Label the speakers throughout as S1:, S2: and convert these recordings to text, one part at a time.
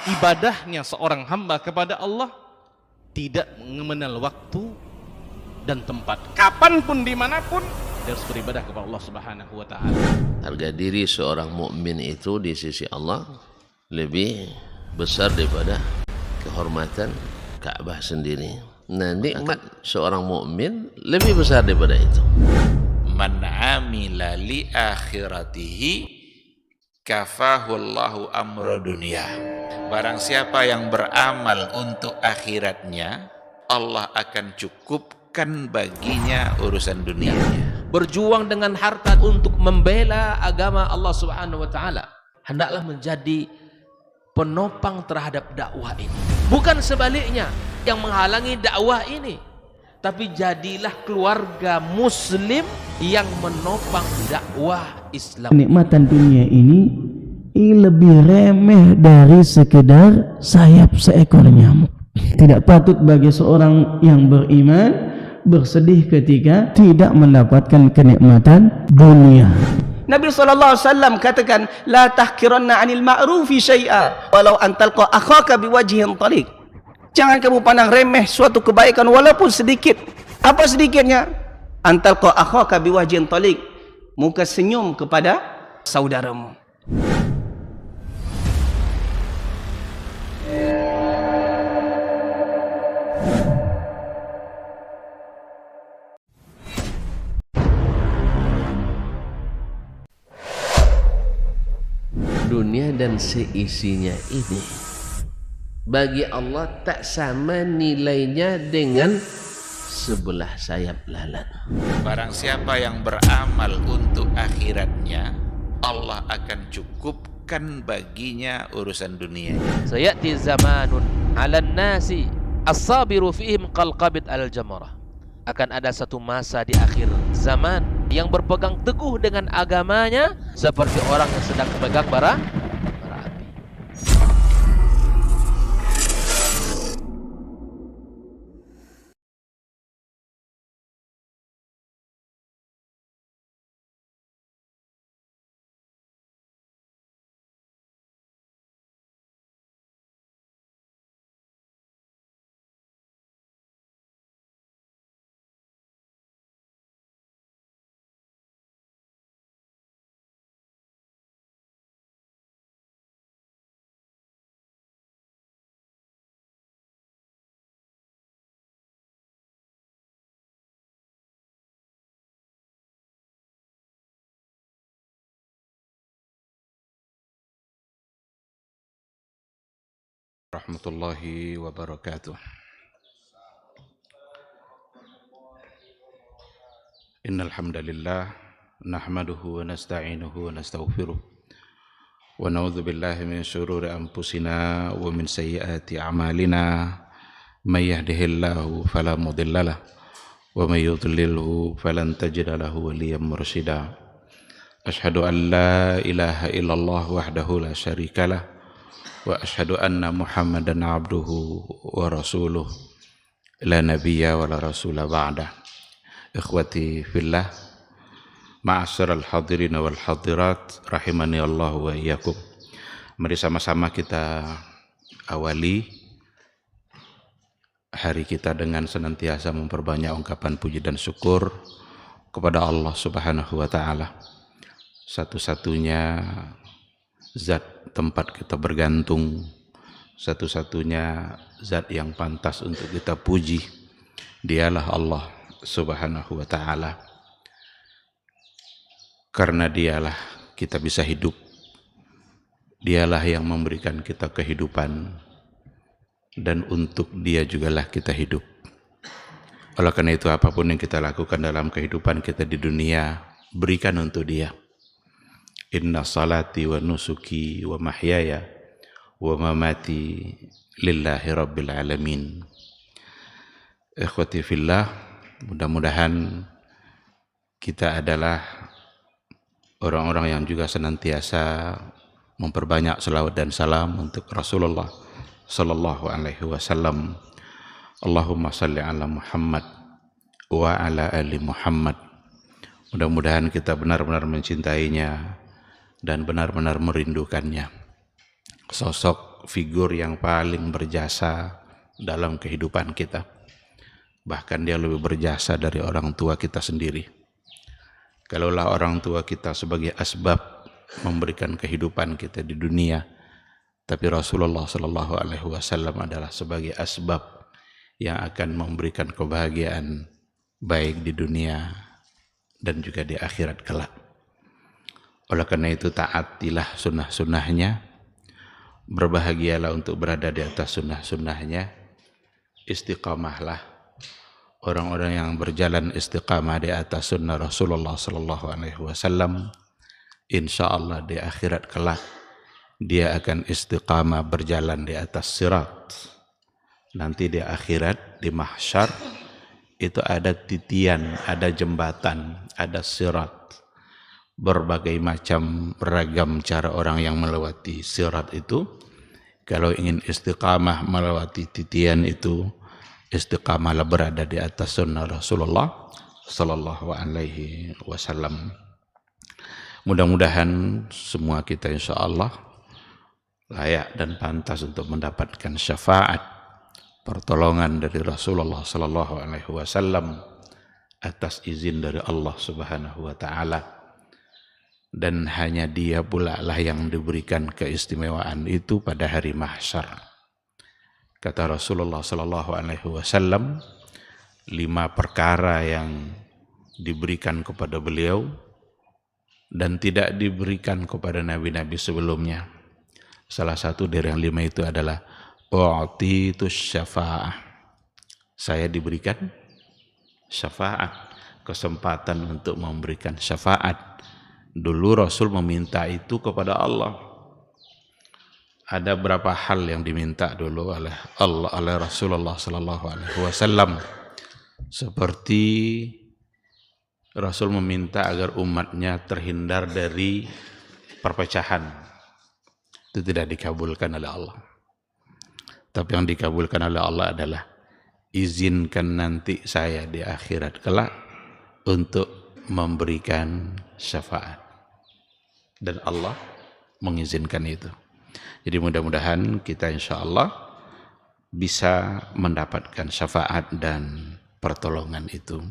S1: ibadahnya seorang hamba kepada Allah tidak mengenal waktu dan tempat. Kapanpun, dimanapun, dia harus beribadah kepada Allah Subhanahu wa Ta'ala.
S2: Harga diri seorang mukmin itu di sisi Allah lebih besar daripada kehormatan Ka'bah sendiri. Nah, nikmat seorang mukmin lebih besar daripada itu.
S3: Man amila li akhiratihi kafahullahu amra dunia. Barang siapa yang beramal untuk akhiratnya, Allah akan cukupkan baginya urusan dunianya.
S4: Berjuang dengan harta untuk membela agama Allah Subhanahu wa Ta'ala, hendaklah menjadi penopang terhadap dakwah ini, bukan sebaliknya yang menghalangi dakwah ini, tapi jadilah keluarga muslim yang menopang dakwah Islam.
S5: Kenikmatan dunia ini lebih remeh dari sekedar sayap seekor nyamuk. Tidak patut bagi seorang yang beriman bersedih ketika tidak mendapatkan kenikmatan dunia.
S6: Nabi SAW katakan, la tahkiranna 'anil ma'rufi syai'a walau an talqa akhaka biwajhin taliq. Jangan kamu pandang remeh suatu kebaikan walaupun sedikit. Apa sedikitnya? An talqa akhaka biwajhin taliq, muka senyum kepada saudaramu.
S2: Dunia dan seisinya ini bagi Allah tak sama nilainya dengan sebelah sayap lalat.
S3: Barang siapa yang beramal untuk akhiratnya, Allah akan cukupkan baginya urusan dunianya.
S4: Sayati zamanun 'alan nasi as-sabiru fihim qalqabit al-jamarah. Akan ada satu masa di akhir zaman yang berpegang teguh dengan agamanya seperti orang yang sedang memegang bara api.
S3: Rahmatullahi wabarakatuh. Innal hamdalillah nahmaduhu wa nasta'inuhu wa nastaghfiruh wa na'udzu billahi min shururi anfusina wa min sayyiati a'malina. May yahdihillahu fala mudhillalah wa may yudlilhu falan tajida lahu waliyyan mursyida. Asyhadu an la ilaha illallah wahdahu la syarikalah wa asyhadu anna Muhammadan abduhu wa rasuluh la nabiyya wa la rasula ba'dah. Ikhwati fillah, ma'asyiral hadirin wal hadirat rahimani Allah wa iyyakum. Mari sama-sama kita awali hari kita dengan senantiasa memperbanyak ungkapan puji dan syukur kepada Allah Subhanahu wa Ta'ala, satu-satunya zat tempat kita bergantung, satu-satunya zat yang pantas untuk kita puji. Dialah Allah Subhanahu wa Ta'ala. Karena dialah kita bisa hidup, dialah yang memberikan kita kehidupan, dan untuk dia jugalah kita hidup. Oleh karena itu, apapun yang kita lakukan dalam kehidupan kita di dunia, berikan untuk dia. Inna salati wa nusuki wa mahyaya wa mamati lillahi rabbil alamin. Ikhwati fillah, mudah-mudahan kita adalah orang-orang yang juga senantiasa memperbanyak selawat dan salam untuk Rasulullah sallallahu alaihi wasallam. Allahumma salli ala Muhammad wa ala ali Muhammad. Mudah-mudahan kita benar-benar mencintainya dan benar-benar merindukannya. Sosok sosok figur yang paling berjasa dalam kehidupan kita. Bahkan dia lebih berjasa dari orang tua kita sendiri. Kalaulah orang tua kita sebagai asbab memberikan kehidupan kita di dunia, tapi Rasulullah SAW adalah sebagai asbab yang akan memberikan kebahagiaan baik di dunia dan juga di akhirat kelak. Oleh karena itu taatilah sunnah-sunnahnya, berbahagialah untuk berada di atas sunnah-sunnahnya, istiqamahlah. Orang-orang yang berjalan istiqamah di atas sunnah Rasulullah SAW, insya Allah di akhirat kelak dia akan istiqamah berjalan di atas sirat. Nanti di akhirat, di mahsyar, itu ada titian, ada jembatan, ada sirat. Berbagai macam beragam cara orang yang melewati sirat itu. Kalau ingin istiqamah melewati titian itu, istiqamahlah berada di atas sunnah Rasulullah sallallahu alaihi wasallam. Mudah-mudahan semua kita insya Allah layak dan pantas untuk mendapatkan syafaat, pertolongan dari Rasulullah sallallahu alaihi wasallam atas izin dari Allah Subhanahu wa taala. Dan hanya dia pula lah yang diberikan keistimewaan itu pada hari mahsyar. Kata Rasulullah sallallahu alaihi wasallam, 5 perkara yang diberikan kepada beliau dan tidak diberikan kepada nabi-nabi sebelumnya. Salah satu dari yang 5 itu adalah u'titus syafa'ah. Saya diberikan syafaat, kesempatan untuk memberikan syafaat. Dulu Rasul meminta itu kepada Allah. Ada berapa hal yang diminta dulu oleh Allah, oleh Rasulullah sallallahu alaihi wasallam. Seperti Rasul meminta agar umatnya terhindar dari perpecahan. Itu tidak dikabulkan oleh Allah. Tapi yang dikabulkan oleh Allah adalah izinkan nanti saya di akhirat kelak untuk memberikan syafaat. Dan Allah mengizinkan itu. Jadi mudah-mudahan kita insya Allah bisa mendapatkan syafaat dan pertolongan itu.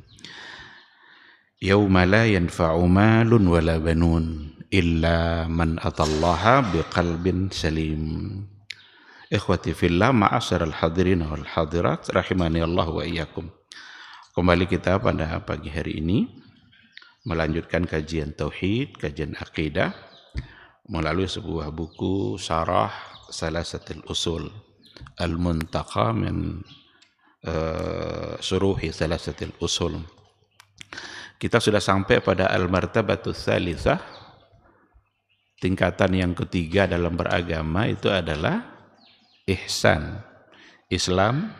S3: Yauma la yanfa'u malun wala banun illa man atallaha biqalbin salim. Ikhwati fillah, ma'asyiral hadirin wal hadirat rahimani Allah wa iyyakum. Kembali kita pada pagi hari ini melanjutkan kajian tauhid, kajian akidah melalui sebuah buku Syarah Salasatil Usul Al-Muntaqa min Syuruhi Salasatil Usul. Kita sudah sampai pada Al-Martabatul Tsalitsah. Tingkatan yang ketiga dalam beragama itu adalah ihsan. Islam,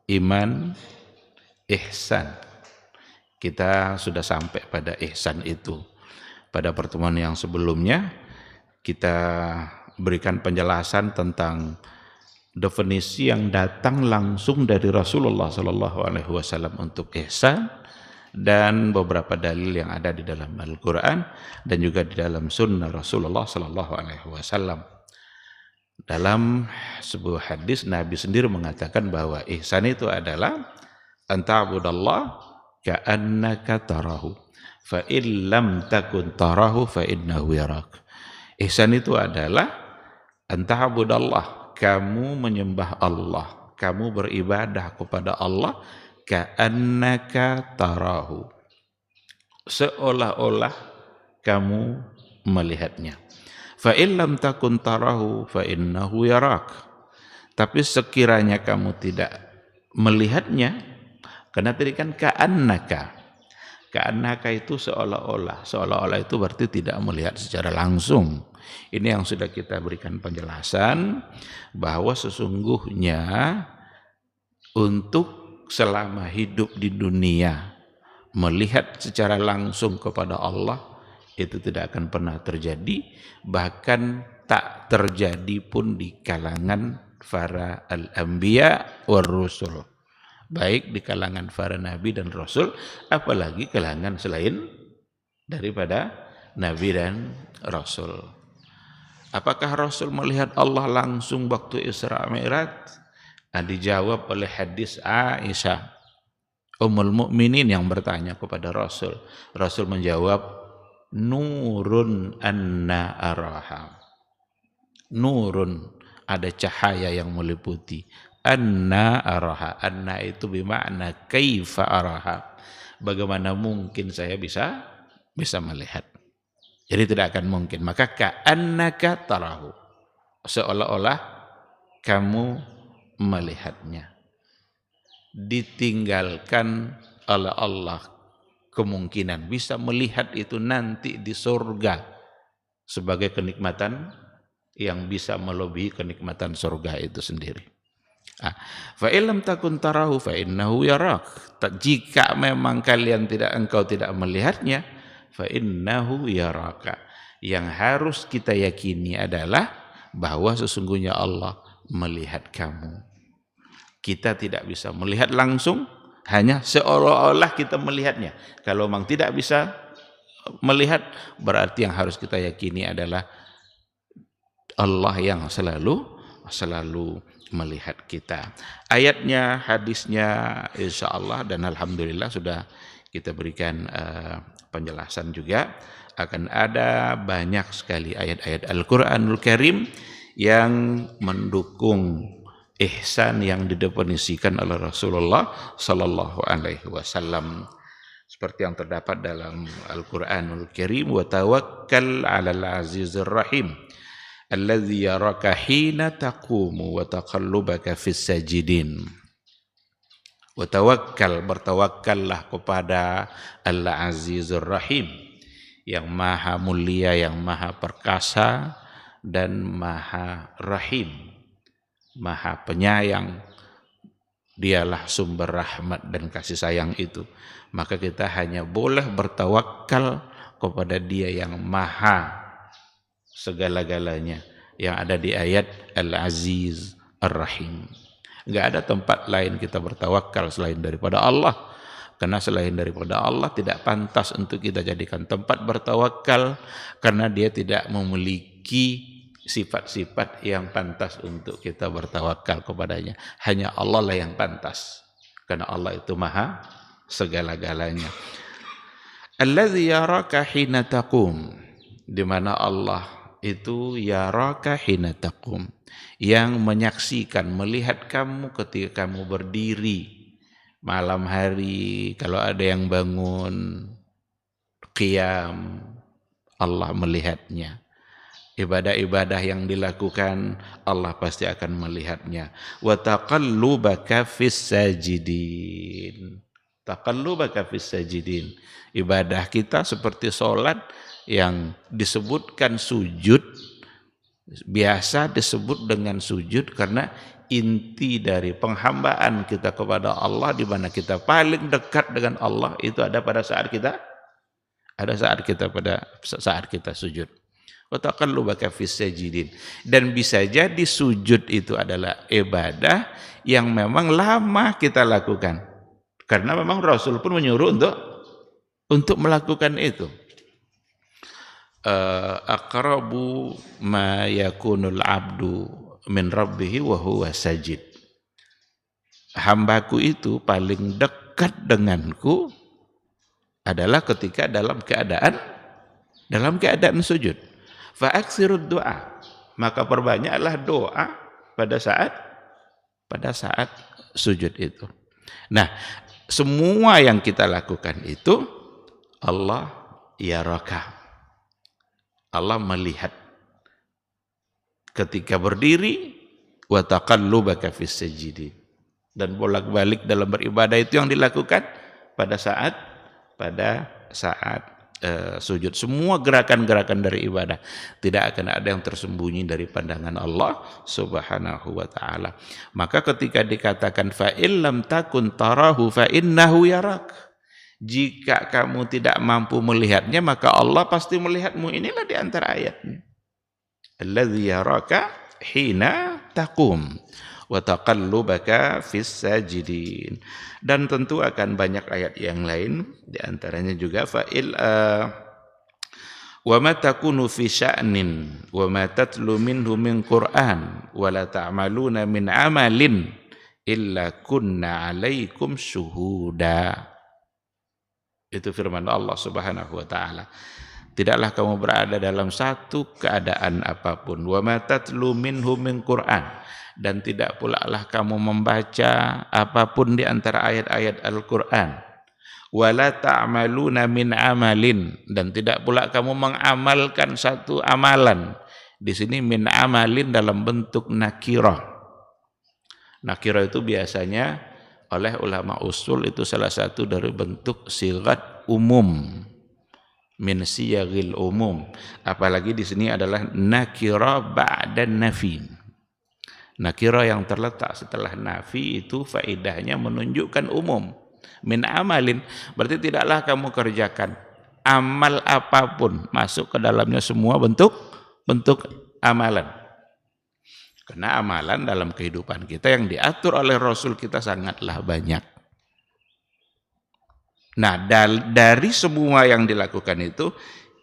S3: iman, ihsan. Kita sudah sampai pada ihsan itu. Pada pertemuan yang sebelumnya kita berikan penjelasan tentang definisi yang datang langsung dari Rasulullah SAW untuk ihsan dan beberapa dalil yang ada di dalam Al-Quran dan juga di dalam sunnah Rasulullah SAW. Dalam sebuah hadis Nabi sendiri mengatakan bahwa ihsan itu adalah anta'budallah ka'annaka tarahu fa in lam takun tarahu fa innahu yarak. Ihsan itu adalah anta'budallah, kamu menyembah Allah, kamu beribadah kepada Allah ka'annaka tarahu, seolah-olah kamu melihatnya. Fa in lam takun tarahu fa innahu yarak. Tapi sekiranya kamu tidak melihatnya, karena tadi kan ka'annaka. Ka'annaka itu seolah-olah. Seolah-olah itu berarti tidak melihat secara langsung. Ini yang sudah kita berikan penjelasan bahwa sesungguhnya untuk selama hidup di dunia melihat secara langsung kepada Allah itu tidak akan pernah terjadi, bahkan tak terjadi pun di kalangan para al-anbiya war rusul. Baik di kalangan para nabi dan rasul, apalagi kalangan selain daripada nabi dan rasul. Apakah Rasul melihat Allah langsung waktu Isra Mi'raj? Dijawab oleh hadis Aisyah Ummul Mukminin yang bertanya kepada Rasul. Rasul menjawab, nurun anna araha. Nurun, ada cahaya yang meliputi. Anna araha. Anna itu bermakna kaifa araha. Bagaimana mungkin saya bisa melihat. Jadi tidak akan mungkin. Maka ka'annaka tarahu. Seolah-olah kamu melihatnya. Ditinggalkan oleh Allah kemungkinan bisa melihat itu nanti di surga sebagai kenikmatan yang bisa melebihi kenikmatan surga itu sendiri. Fa illam takun tarahu fa innahu yarak. Jika memang engkau tidak melihatnya, fa innahu yaraka. Yang harus kita yakini adalah bahwa sesungguhnya Allah melihat kamu. Kita tidak bisa melihat langsung, hanya seolah-olah kita melihatnya. Kalau memang tidak bisa melihat, berarti yang harus kita yakini adalah Allah yang selalu melihat kita. Ayatnya, hadisnya insyaallah dan alhamdulillah sudah kita berikan penjelasan juga. Akan ada banyak sekali ayat-ayat Al-Qur'anul Karim yang mendukung ihsan yang didefinisikan oleh Rasulullah sallallahu alaihi wasallam, seperti yang terdapat dalam Al-Qur'anul Karim, wa tawakkal 'alal 'azizir rahim alladzi yaraka hina taqumu wa taqallubaka fis sajidin. Wa tawakkal, bertawakkallah kepada Al-'Azizur Rahim, yang maha mulia, yang maha perkasa dan maha rahim, maha penyayang. Dialah sumber rahmat dan kasih sayang itu. Maka kita hanya boleh bertawakal kepada Dia yang maha segala-galanya, yang ada di ayat Al-Aziz Ar-Rahim. Enggak ada tempat lain kita bertawakal selain daripada Allah. Karena selain daripada Allah tidak pantas untuk kita jadikan tempat bertawakal, karena Dia tidak memiliki sifat-sifat yang pantas untuk kita bertawakal kepadanya. Hanya Allah lah yang pantas, karena Allah itu maha segala-galanya. Alladzi yaraka hina taqum, di mana Allah itu yaraka hina taqum, yang menyaksikan, melihat kamu ketika kamu berdiri malam hari. Kalau ada yang bangun qiyam, Allah melihatnya. Ibadah-ibadah yang dilakukan, Allah pasti akan melihatnya. Wa taqallubaka fis sajidin. Taqallubaka fis sajidin. Ibadah kita seperti sholat yang disebutkan sujud, biasa disebut dengan sujud karena inti dari penghambaan kita kepada Allah, di mana kita paling dekat dengan Allah itu ada pada saat kita sujud. Wa taqallubaka fis sajidin. Dan bisa jadi sujud itu adalah ibadah yang memang lama kita lakukan, karena memang Rasul pun menyuruh untuk melakukan itu. Aqrabu ma yakunul abdu min rabbihi wa huwa sajid. Hambaku itu paling dekat denganku adalah ketika dalam keadaan sujud. Fa aksirud doa, maka perbanyaklah doa pada saat sujud itu. Nah, semua yang kita lakukan itu Allah yaraka. Allah melihat ketika berdiri, wa taqallubaka fis sajidin, dan bolak-balik dalam beribadah itu yang dilakukan pada saat sujud. Semua gerakan-gerakan dari ibadah tidak akan ada yang tersembunyi dari pandangan Allah Subhanahu wa taala. Maka ketika dikatakan fa illam takun tarahu fa innahu yarak, jika kamu tidak mampu melihatnya maka Allah pasti melihatmu. Inilah di antara ayatnya. Alladzi yaraka hina taqum wa taqallubaka fis sajidin. Dan tentu akan banyak ayat yang lain, di antaranya juga wa ma takunu fi sya'nin wa ma tatlu minhu min Qur'an wa la ta'maluna min amalin illa kunna 'alaikum syuhuda. Itu firman Allah Subhanahu wa taala. Tidaklah kamu berada dalam satu keadaan apapun, wa ma tatlu minhu min Qur'an, dan tidak pula lah kamu membaca apapun di antara ayat-ayat Al-Qur'an, wala ta'maluna min amalin, dan tidak pula kamu mengamalkan satu amalan. Di sini min amalin dalam bentuk nakirah. Nakirah itu biasanya oleh ulama usul itu salah satu dari bentuk sigat umum, min siyagil umum. Apalagi di sini adalah nakirah ba'da nafi. Nakirah yang terletak setelah nafi itu faedahnya menunjukkan umum. Min amalin berarti tidaklah kamu kerjakan amal apapun, masuk ke dalamnya semua bentuk amalan. Karena amalan dalam kehidupan kita yang diatur oleh Rasul kita sangatlah banyak. Nah, dari semua yang dilakukan itu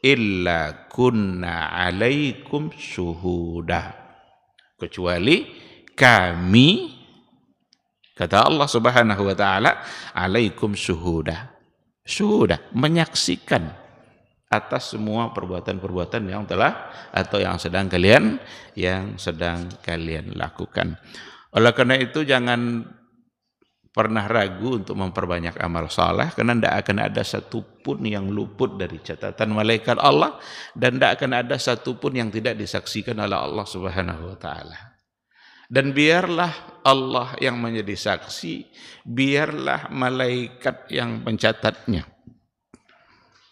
S3: illa kunna 'alaikum syuhuda, kecuali kami, kata Allah Subhanahu wa taala, 'alaikum syuhuda. Syuhuda, menyaksikan atas semua perbuatan-perbuatan yang telah atau yang sedang kalian lakukan. Oleh karena itu jangan pernah ragu untuk memperbanyak amal saleh, karena tidak akan ada satupun yang luput dari catatan malaikat Allah, dan tidak akan ada satupun yang tidak disaksikan oleh Allah Subhanahu wa taala. Dan biarlah Allah yang menjadi saksi, biarlah malaikat yang mencatatnya.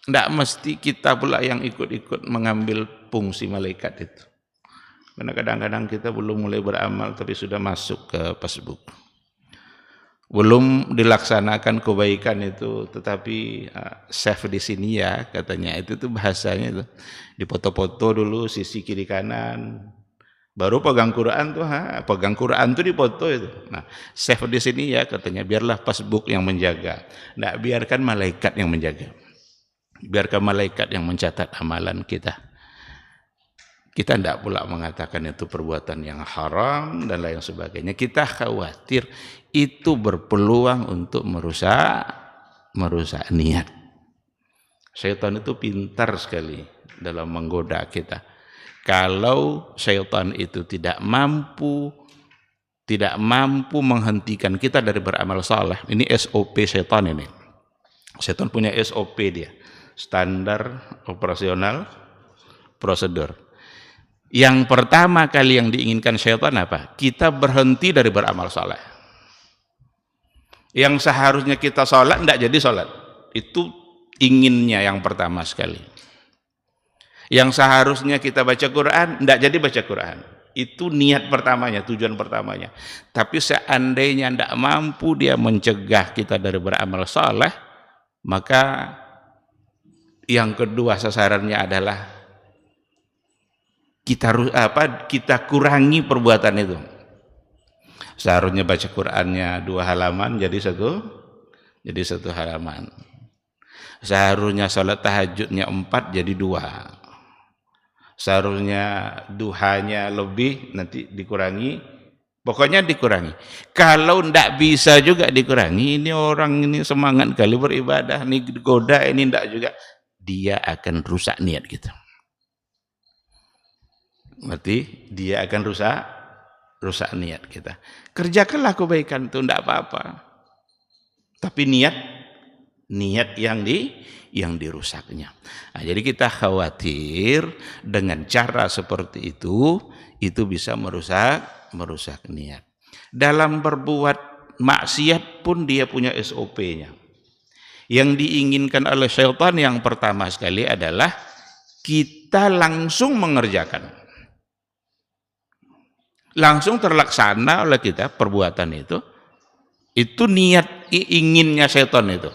S3: Tidak mesti kita pula yang ikut-ikut mengambil fungsi malaikat itu. Karena kadang-kadang kita belum mulai beramal tapi sudah masuk ke Facebook. Belum dilaksanakan kebaikan itu, tetapi save di sini ya katanya, itu tuh bahasanya itu dipoto-foto dulu sisi kiri kanan, baru pegang Quran tuh dipoto itu. Nah, save di sini ya katanya, biarlah Facebook yang menjaga, nggak biarkan malaikat yang menjaga, biarkan malaikat yang mencatat amalan kita. Kita tidak pula mengatakan itu perbuatan yang haram dan lain sebagainya. Kita khawatir itu berpeluang untuk merusak niat. Syaitan itu pintar sekali dalam menggoda kita. Kalau syaitan itu tidak mampu menghentikan kita dari beramal saleh, ini SOP syaitan ini. Syaitan punya SOP dia, standar operasional prosedur. Yang pertama kali yang diinginkan syaitan apa? Kita berhenti dari beramal saleh. Yang seharusnya kita sholat, tidak jadi sholat. Itu inginnya yang pertama sekali. Yang seharusnya kita baca Quran, tidak jadi baca Quran. Itu niat pertamanya, tujuan pertamanya. Tapi seandainya tidak mampu dia mencegah kita dari beramal saleh, maka yang kedua sasarannya adalah kita kurangi perbuatan itu. Seharusnya baca Qur'annya 2 halaman jadi satu halaman. Seharusnya salat tahajudnya 4 jadi 2. Seharusnya duhanya lebih, nanti dikurangi. Pokoknya dikurangi. Kalau ndak bisa juga dikurangi, ini orang ini semangat kali beribadah, ini goda, ini ndak juga, dia akan rusak niat kita. Berarti dia akan rusak niat kita. Kerjakanlah kebaikan itu, tidak apa-apa. Tapi niat yang dirusaknya. Nah, jadi kita khawatir dengan cara seperti itu bisa merusak niat. Dalam berbuat maksiat pun dia punya SOP-nya. Yang diinginkan oleh syaitan yang pertama sekali adalah kita langsung mengerjakan. Langsung terlaksana oleh kita perbuatan itu niat inginnya setan itu.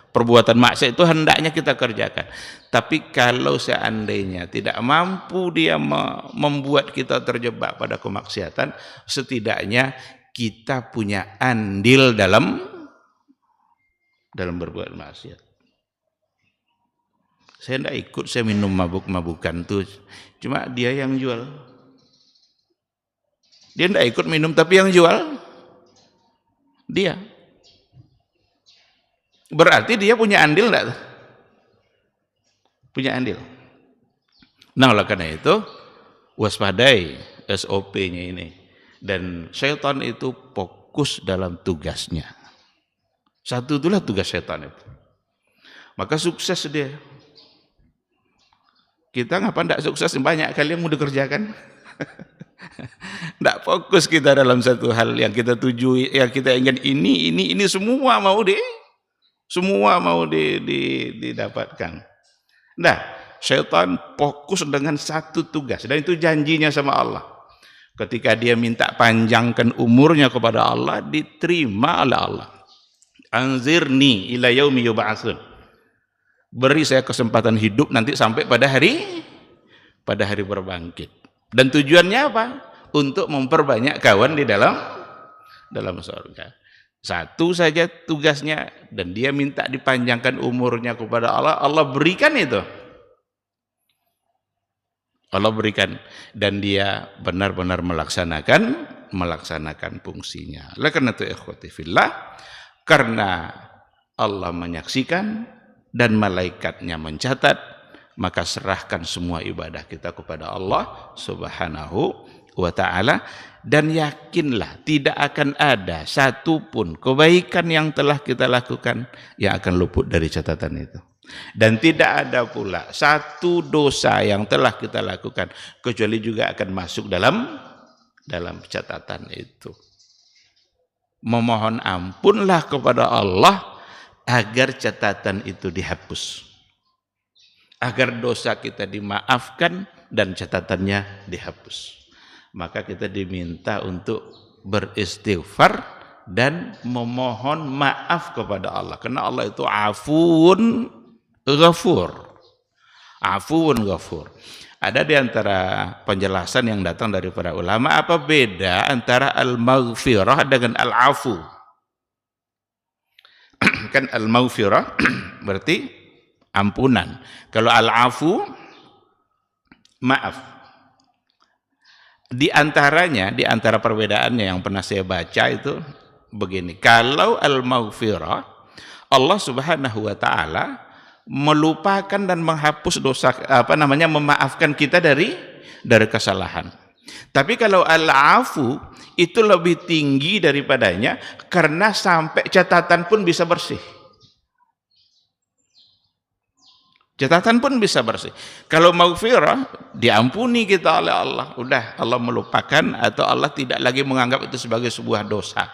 S3: Perbuatan maksiat itu hendaknya kita kerjakan. Tapi kalau seandainya tidak mampu dia membuat kita terjebak pada kemaksiatan, setidaknya kita punya andil dalam berbuat maksiat. Saya tidak ikut, saya minum mabuk-mabukan tuh. Cuma dia yang jual. Dia tidak ikut minum, tapi yang jual dia. Berarti dia punya andil enggak? Punya andil. Nah, oleh karena itu, waspadai SOP-nya ini. Dan syaitan itu fokus dalam tugasnya. Satu itulah tugas syaitan itu. Maka sukses dia. Kita ngapa tidak sukses? Banyak kali yang mau dikerjakan. Tidak fokus kita dalam satu hal yang kita tuju, yang kita ingin ini semua mau didapatkan. Nah, syaitan fokus dengan satu tugas dan itu janjinya sama Allah. Ketika dia minta panjangkan umurnya kepada Allah, diterima oleh Allah. Anzirni ila yaumi yub'atsun. Beri saya kesempatan hidup nanti sampai pada hari berbangkit. Dan tujuannya apa? Untuk memperbanyak kawan di dalam surga. Satu saja tugasnya, dan dia minta dipanjangkan umurnya kepada Allah. Allah berikan itu. Allah berikan, dan dia benar-benar melaksanakan fungsinya. Oleh karena itu ikhwati fillah, karena Allah menyaksikan dan malaikatnya mencatat, maka serahkan semua ibadah kita kepada Allah Subhanahu wa ta'ala, dan yakinlah tidak akan ada satupun kebaikan yang telah kita lakukan yang akan luput dari catatan itu, dan tidak ada pula satu dosa yang telah kita lakukan kecuali juga akan masuk dalam catatan itu. Memohon ampunlah kepada Allah agar catatan itu dihapus, agar dosa kita dimaafkan dan catatannya dihapus. Maka kita diminta untuk beristighfar dan memohon maaf kepada Allah, karena Allah itu afuun ghafur. Afuun ghafur. Ada di antara penjelasan yang datang dari para ulama, apa beda antara al-maghfirah dengan al-afu? Kan al-maghfirah berarti ampunan. Kalau al-afu maaf. Di antara perbedaannya yang pernah saya baca itu begini. Kalau al-maghfirah, Allah Subhanahu wa taala melupakan dan menghapus dosa, memaafkan kita dari kesalahan. Tapi kalau al-afu itu lebih tinggi daripadanya, karena sampai catatan pun bisa bersih. Catatan pun bisa bersih. Kalau maghfirah, diampuni kita oleh Allah. Udah, Allah melupakan atau Allah tidak lagi menganggap itu sebagai sebuah dosa.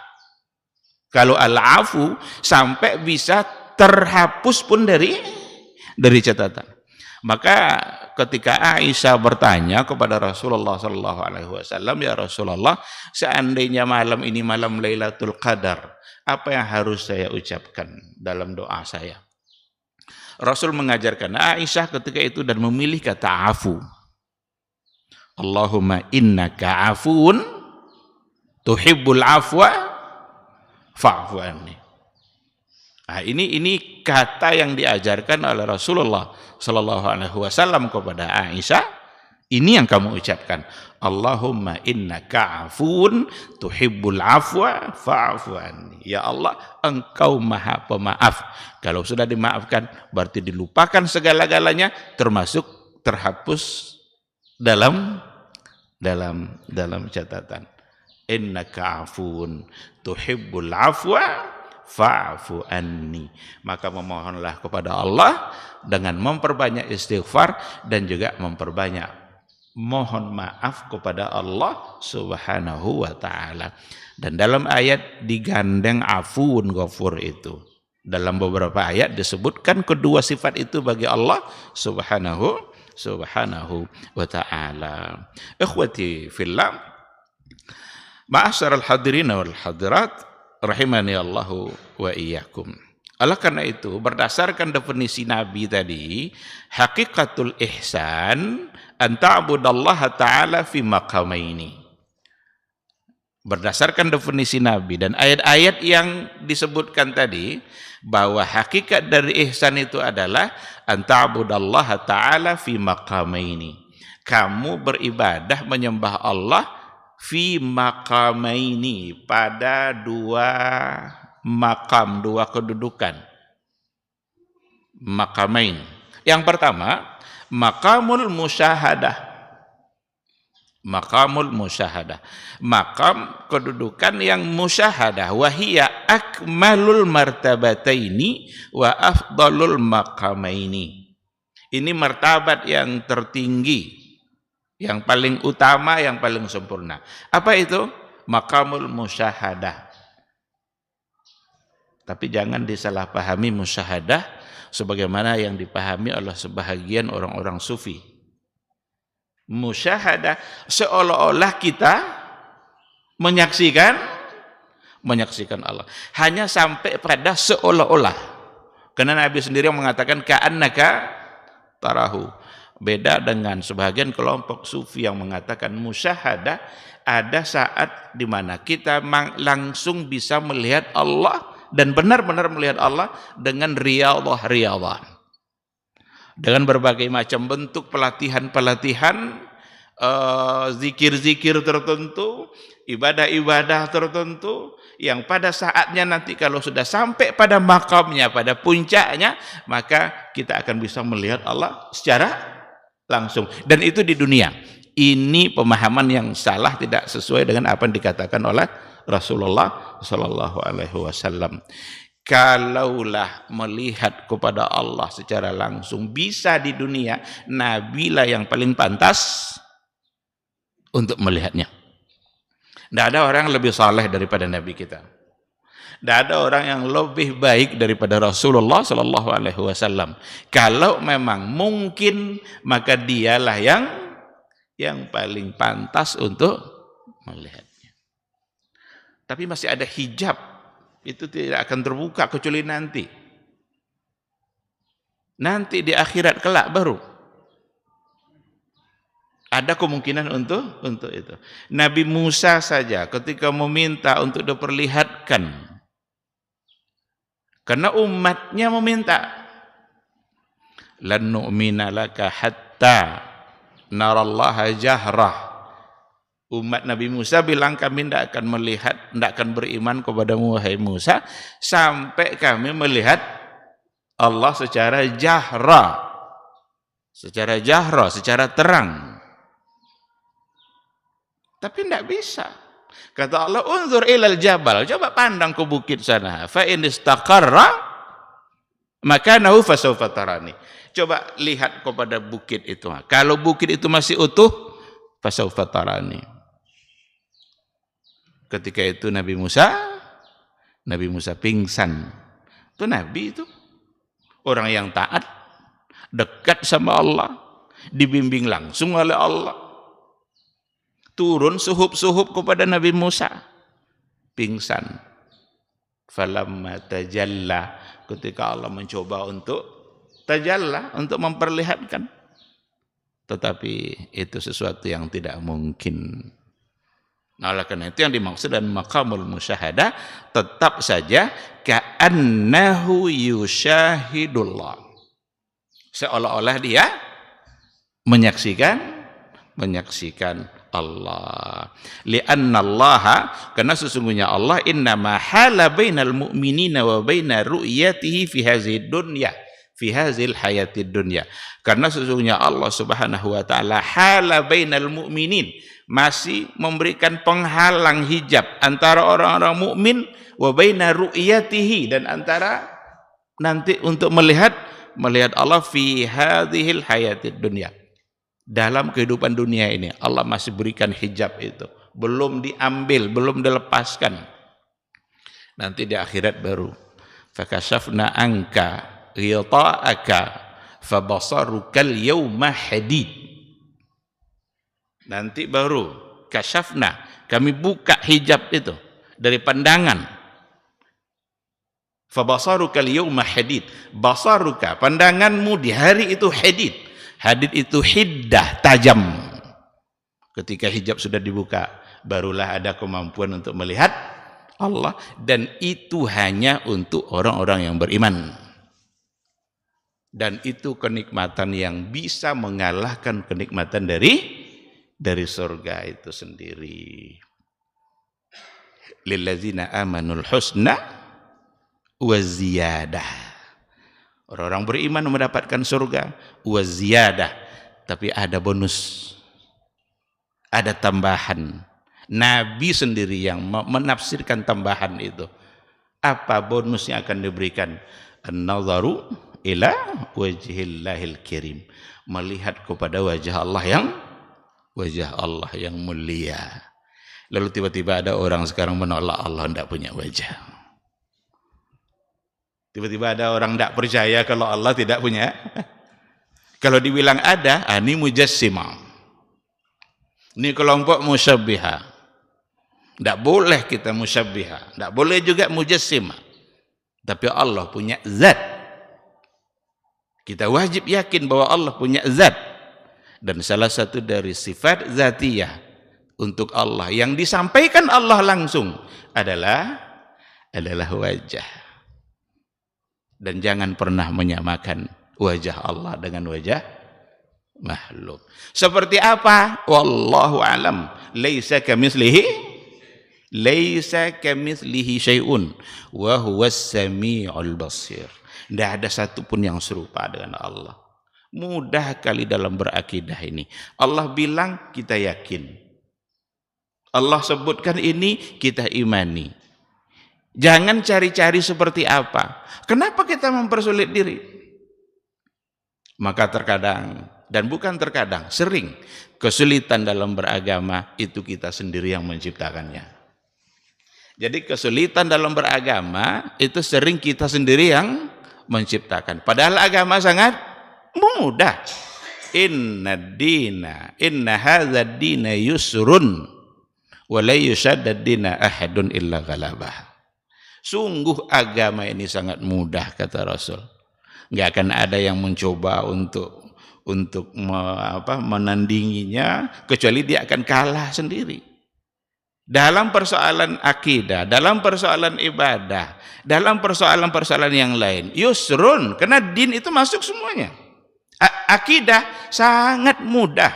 S3: Kalau al-afu sampai bisa terhapus pun dari catatan. Maka ketika Aisyah bertanya kepada Rasulullah SAW, ya Rasulullah, seandainya malam ini malam Lailatul Qadar, apa yang harus saya ucapkan dalam doa saya? Rasul mengajarkan Aisyah ketika itu dan memilih kata afu. Allahumma innaka afuun tuhibbul afwa fa'fu anni. Nah, ini kata yang diajarkan oleh Rasulullah Sallallahu Alaihi Wasallam kepada Aisyah. Ini yang kamu ucapkan. Allahumma innaka afuun tuhibbul afwa fa'fu anni. Ya Allah, Engkau Maha Pemaaf. Kalau sudah dimaafkan, berarti dilupakan segala-galanya, termasuk terhapus dalam catatan. Innaka afuun tuhibbul afwa fa'fu anni. Maka memohonlah kepada Allah dengan memperbanyak istighfar dan juga memperbanyak mohon maaf kepada Allah Subhanahu wa ta'ala. Dan dalam ayat digandeng afuun ghafur itu. Dalam beberapa ayat disebutkan kedua sifat itu bagi Allah Subhanahu wa ta'ala. Ikhwati fillah, ma'asyaral hadirin wal hadirat, rahimani Allahu wa iyyakum. Oleh karena itu, berdasarkan definisi Nabi tadi, hakikatul ihsan an ta'budallaha ta'ala fi maqamaini. berdasarkan definisi Nabi dan ayat-ayat yang disebutkan tadi, bahwa hakikat dari ihsan itu adalah anta'budallaha ta'ala fi maqamaini. Kamu beribadah menyembah Allah fi maqamaini, pada dua makam, dua kedudukan. Maqamain. Yang pertama, maqamul musyahadah. Maqamul musyahadah, makam kedudukan yang musyahadah, wahiyya akmalul martabataini wa afdalul maqamaini. Ini martabat yang tertinggi, yang paling utama, yang paling sempurna. Apa itu? Maqamul musyahadah. Tapi jangan disalahpahami musyahadah sebagaimana yang dipahami oleh sebahagian orang-orang sufi. Musyahadah seolah-olah kita menyaksikan Allah, hanya sampai pada seolah-olah, karena Nabi sendiri mengatakan ka'annaka tarahu. Beda dengan sebagian kelompok sufi yang mengatakan musyahadah ada saat di mana kita langsung bisa melihat Allah dan benar-benar melihat Allah dengan riyadhah, dengan berbagai macam bentuk pelatihan-pelatihan, zikir-zikir tertentu, ibadah-ibadah tertentu, yang pada saatnya nanti kalau sudah sampai pada makamnya, pada puncaknya, maka kita akan bisa melihat Allah secara langsung. Dan itu di dunia. Ini pemahaman yang salah, tidak sesuai dengan apa yang dikatakan oleh Rasulullah Sallallahu Alaihi Wasallam. Kalaulah melihat kepada Allah secara langsung bisa di dunia, Nabi lah yang paling pantas untuk melihatnya. Tidak ada orang yang lebih saleh daripada Nabi kita. Tidak ada orang yang lebih baik daripada Rasulullah Sallallahu Alaihi Wasallam. Kalau memang mungkin, maka dialah yang paling pantas untuk melihatnya. Tapi masih ada hijab. Itu tidak akan terbuka kecuali nanti. Nanti di akhirat kelak baru ada kemungkinan untuk itu. Nabi Musa saja ketika meminta untuk diperlihatkan, karena umatnya meminta, lan nu'mina laka hatta narallaha jahrah. Umat Nabi Musa bilang, kami tidak akan melihat, tidak akan beriman kepadamu wahai Musa sampai kami melihat Allah secara jahra, secara terang. Tapi tidak bisa. Kata Allah, unzur ilal jabal, coba pandang ke bukit sana, fa in istaqarra makanahu fasawfa tarani. Coba lihat kepada bukit itu. Kalau bukit itu masih utuh, fasawfa tarani. Ketika itu Nabi Musa pingsan. Itu Nabi itu orang yang taat, dekat sama Allah, dibimbing langsung oleh Allah. Turun suhub-suhub kepada Nabi Musa, pingsan. Falamma tajalla, ketika Allah mencoba untuk tajalla, untuk memperlihatkan. Tetapi itu sesuatu yang tidak mungkin. Nah, oleh karena itu yang dimaksud dan maqamul musyahadah tetap saja ka'annahu yusyahidullah. Seolah-olah dia menyaksikan Allah. Li'annallaha, karena sesungguhnya Allah innama hala bainal mu'minina wa baina ru'yatihi fi hazid dunya, fi hazil hayatid dunya. Karena sesungguhnya Allah Subhanahu wa taala hala bainal mu'minin, masih memberikan penghalang hijab antara orang-orang mukmin wa baina ru'yatihi, dan antara nanti untuk melihat Allah fi hadhil hayatid dunya. Dalam kehidupan dunia ini Allah masih berikan hijab itu, belum diambil, belum dilepaskan. Nanti di akhirat baru fakashafna anka ghita'aka fabasarukal yawma hadid. Nanti baru kasyafna, kami buka hijab itu dari pandangan. Fabasarukal yawma hadid. Basaruka, pandanganmu di hari itu hadid. Hadid itu hiddah, tajam. Ketika hijab sudah dibuka, barulah ada kemampuan untuk melihat Allah, dan itu hanya untuk orang-orang yang beriman. Dan itu kenikmatan yang bisa mengalahkan kenikmatan dari surga itu sendiri. Lillazina amanul husna wa ziyadah. Orang-orang beriman mendapatkan surga wa ziyadah, tapi ada bonus, ada tambahan. Nabi sendiri yang menafsirkan tambahan itu. Apa bonusnya akan diberikan? An-nadharu ila wajhillahil kirim, melihat kepada wajah Allah yang mulia. Lalu tiba-tiba ada orang sekarang menolak Allah tidak punya wajah. Tiba-tiba ada orang tidak percaya kalau Allah tidak punya. Kalau dibilang ada, ini mujassimah, ini kelompok musyabbiha. Tidak boleh kita musyabbiha, tidak boleh juga mujassimah. Tapi Allah punya zat. Kita wajib yakin bahwa Allah punya zat. Dan salah satu dari sifat zatiyah untuk Allah yang disampaikan Allah langsung adalah wajah. Dan jangan pernah menyamakan wajah Allah dengan wajah makhluk. Seperti apa? Wallahu alam. Laisa kamitslihi syai'un wa huwas samiul basir. Tidak ada satupun yang serupa dengan Allah. Mudah kali dalam berakidah ini. Allah bilang, kita yakin. Allah sebutkan ini, kita imani. Jangan cari-cari seperti apa. Kenapa kita mempersulit diri? Maka terkadang, dan bukan terkadang, sering kesulitan dalam beragama itu kita sendiri yang menciptakannya. Jadi kesulitan dalam beragama itu sering kita sendiri yang menciptakan. Padahal agama sangat mudah. Inna hadzal dina yusrun wa la yushaddad dina ahadun illa ghalabah. Sungguh agama ini sangat mudah, kata Rasul. Enggak akan ada yang mencoba untuk menandinginya kecuali dia akan kalah sendiri. Dalam persoalan akidah, dalam persoalan ibadah, dalam persoalan-persoalan yang lain, yusrun, karena din itu masuk semuanya. Akidah sangat mudah.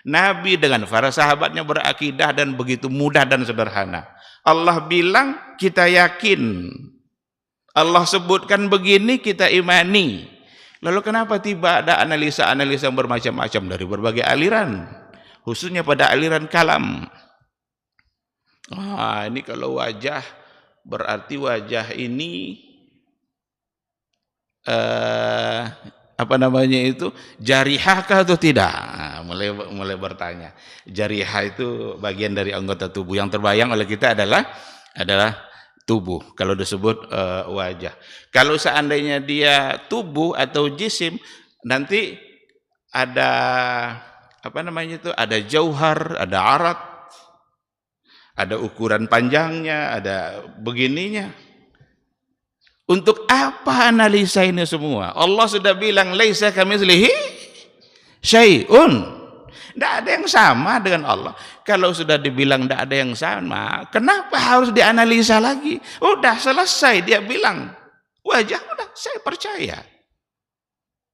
S3: Nabi dengan para sahabatnya berakidah dan begitu mudah dan sederhana. Allah bilang, kita yakin. Allah sebutkan begini, kita imani. Lalu kenapa tiba ada analisa-analisa yang bermacam-macam dari berbagai aliran, khususnya pada aliran kalam. Ini kalau wajah, berarti wajah ini jarihah atau tidak? Mulai bertanya. Jarihah itu bagian dari anggota tubuh yang terbayang oleh kita adalah tubuh. Kalau disebut wajah. Kalau seandainya dia tubuh atau jisim, nanti ada ada jauhar, ada arat, ada ukuran panjangnya, ada begininya. Untuk apa analisa ini semua? Allah sudah bilang laisa kamitslihi syai'un. Tidak ada yang sama dengan Allah. Kalau sudah dibilang tidak ada yang sama, kenapa harus dianalisa lagi? Udah selesai, dia bilang wajah, udah saya percaya.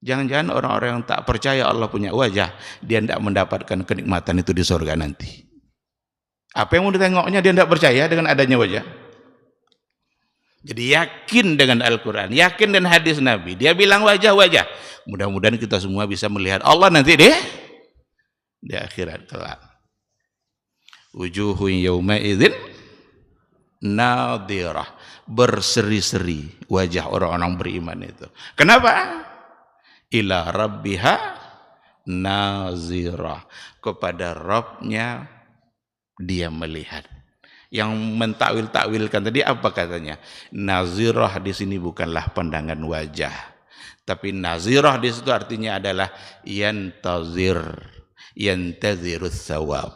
S3: Jangan-jangan orang-orang yang tak percaya Allah punya wajah, dia tidak mendapatkan kenikmatan itu di surga nanti. Apa yang mau ditengoknya, dia tidak percaya dengan adanya wajah. Jadi yakin dengan Al-Quran, yakin dengan hadis Nabi. Dia bilang wajah-wajah. Mudah-mudahan kita semua bisa melihat Allah nanti di akhirat kelak. Wujuhun yawma idzin nadhirah, berseri-seri wajah orang-orang beriman itu. Kenapa? Ila rabbiha nazirah, kepada Rabbnya dia melihat. Yang mentakwil-takwilkan tadi apa katanya? Nazirah di sini bukanlah pandangan wajah, tapi nazirah di situ artinya adalah yantazirus thawab.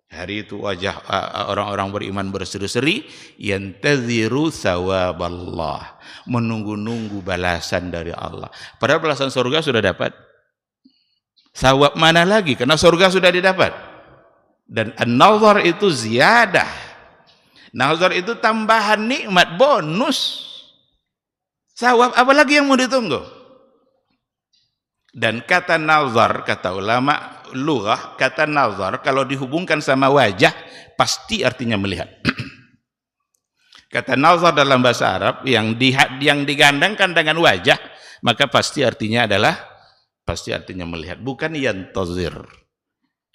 S3: Hari itu wajah orang-orang beriman berseri-seri, yantaziru thawaballah, menunggu-nunggu balasan dari Allah. Padahal balasan surga sudah dapat. Thawab mana lagi? Karena surga sudah didapat. Dan an-nazar itu ziyadah. Nazar itu tambahan nikmat, bonus. Sawab apalagi yang mau ditunggu? Dan kata nazar, kata ulama lughah, kata nazar kalau dihubungkan sama wajah pasti artinya melihat. Kata nazar dalam bahasa Arab yang digandengkan dengan wajah, maka pasti artinya melihat, bukan yantazir.